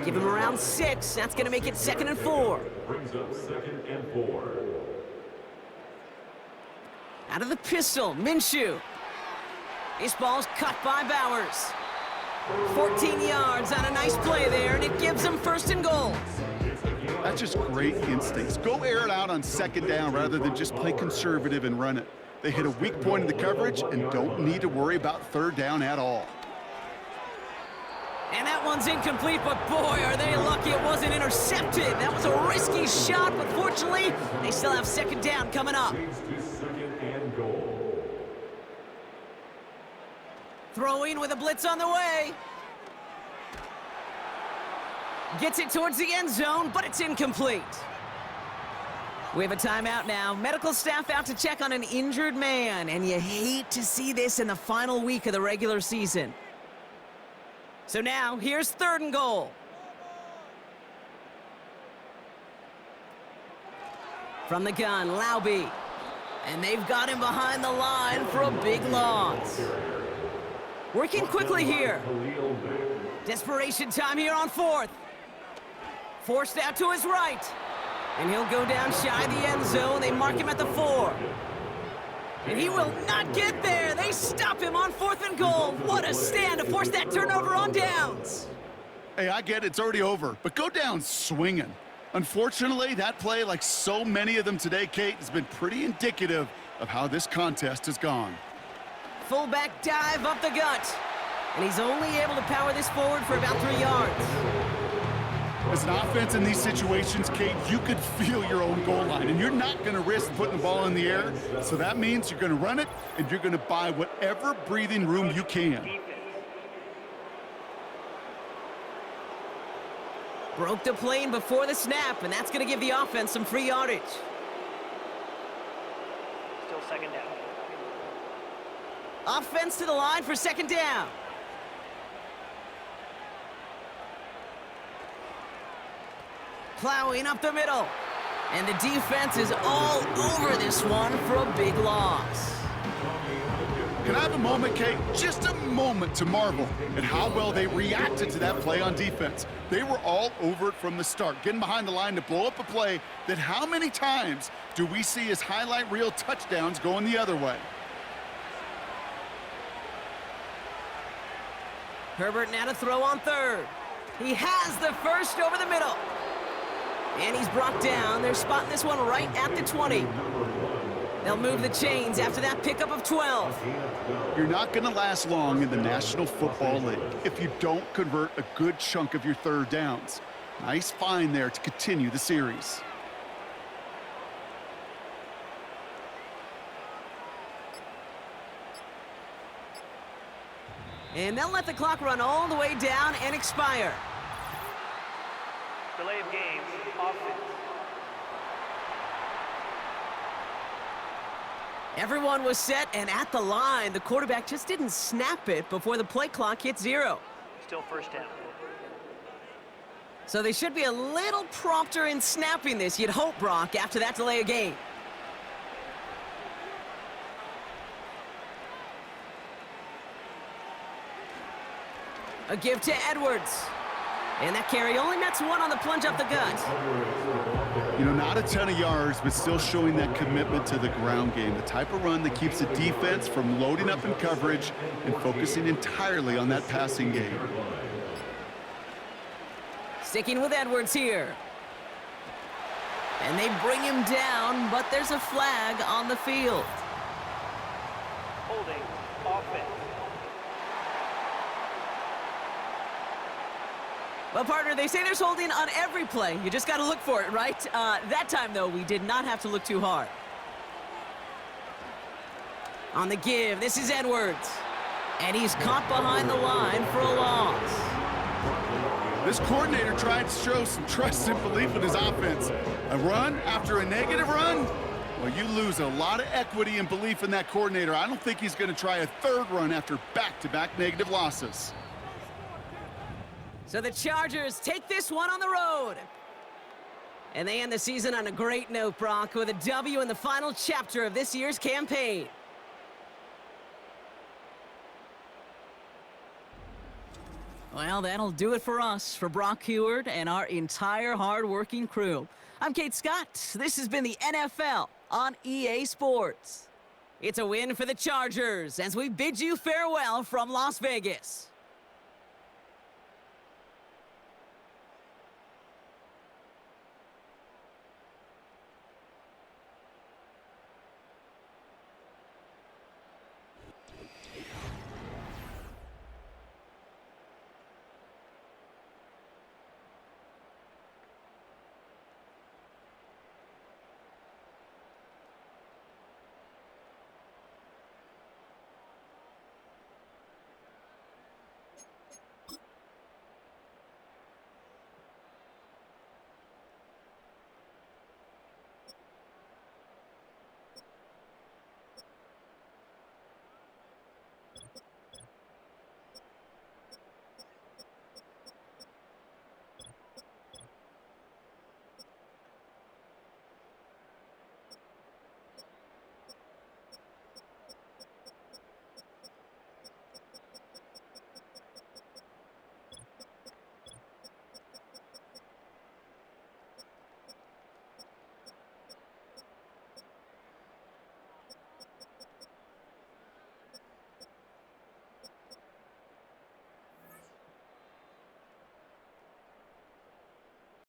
Give him around 6. That's going to make it 2nd and 4. Brings up 2nd and 4. Out of the pistol, Minshew. This ball's cut by Bowers. 14 yards on a nice play there, and it gives them 1st and goal. That's just great instincts. Go air it out on 2nd down rather than just play conservative and run it. They hit a weak point in the coverage and don't need to worry about 3rd down at all. And that one's incomplete, but boy, are they lucky it wasn't intercepted. That was a risky shot, but fortunately, they still have 2nd down coming up. Leads to 2nd and goal. Throwing with a blitz on the way. Gets it towards the end zone, but it's incomplete. We have a timeout now. Medical staff out to check on an injured man, and you hate to see this in the final week of the regular season. So now, here's 3rd and goal. From the gun, Lauby. And they've got him behind the line for a big loss. Working quickly here. Desperation time here on 4th. Forced out to his right. And he'll go down shy of the end zone. They mark him at the 4. And he will not get there. They stop him on 4th and goal. What a stand to force that turnover on downs. Hey, I get it, it's already over, but go down swinging. Unfortunately, that play, like so many of them today, Kate, has been pretty indicative of how this contest has gone. Fullback dive up the gut. And he's only able to power this forward for about 3 yards. As an offense in these situations, Kate, you could feel your own goal line, and you're not going to risk putting the ball in the air, so that means you're going to run it, and you're going to buy whatever breathing room you can. Broke the plane before the snap, and that's going to give the offense some free yardage. Still 2nd down. Offense to the line for 2nd down. Plowing up the middle. And the defense is all over this one for a big loss. Can I have a moment, Kate? Just a moment to marvel at how well they reacted to that play on defense. They were all over it from the start, getting behind the line to blow up a play that how many times do we see as highlight reel touchdowns going the other way? Herbert now to throw on 3rd. He has the 1st over the middle. And he's brought down. They're spotting this one right at the 20. They'll move the chains after that pickup of 12. You're not going to last long in the National Football League if you don't convert a good chunk of your 3rd downs. Nice find there to continue the series. And they'll let the clock run all the way down and expire. Delay of game. Offense. Everyone was set and at the line. The quarterback just didn't snap it before the play clock hit 0. Still 1st down. So they should be a little prompter in snapping this, you'd hope, Brock, after that delay of game. A give to Edwards. And that carry only nets 1 on the plunge up the gut. You know, not a ton of yards, but still showing that commitment to the ground game, the type of run that keeps the defense from loading up in coverage and focusing entirely on that passing game. Sticking with Edwards here. And they bring him down, but there's a flag on the field. Holding offense. Well, partner, they say there's holding on every play. You just got to look for it, right? That time, though, we did not have to look too hard. On the give, this is Edwards. And he's caught behind the line for a loss. This coordinator tried to show some trust and belief in his offense. A run after a negative run? Well, you lose a lot of equity and belief in that coordinator. I don't think he's going to try a third run after back-to-back negative losses. So the Chargers take this one on the road. And they end the season on a great note, Brock, with a W in the final chapter of this year's campaign. Well, that'll do it for us, for Brock Heward and our entire hard-working crew. I'm Kate Scott. This has been the NFL on EA Sports. It's a win for the Chargers as we bid you farewell from Las Vegas.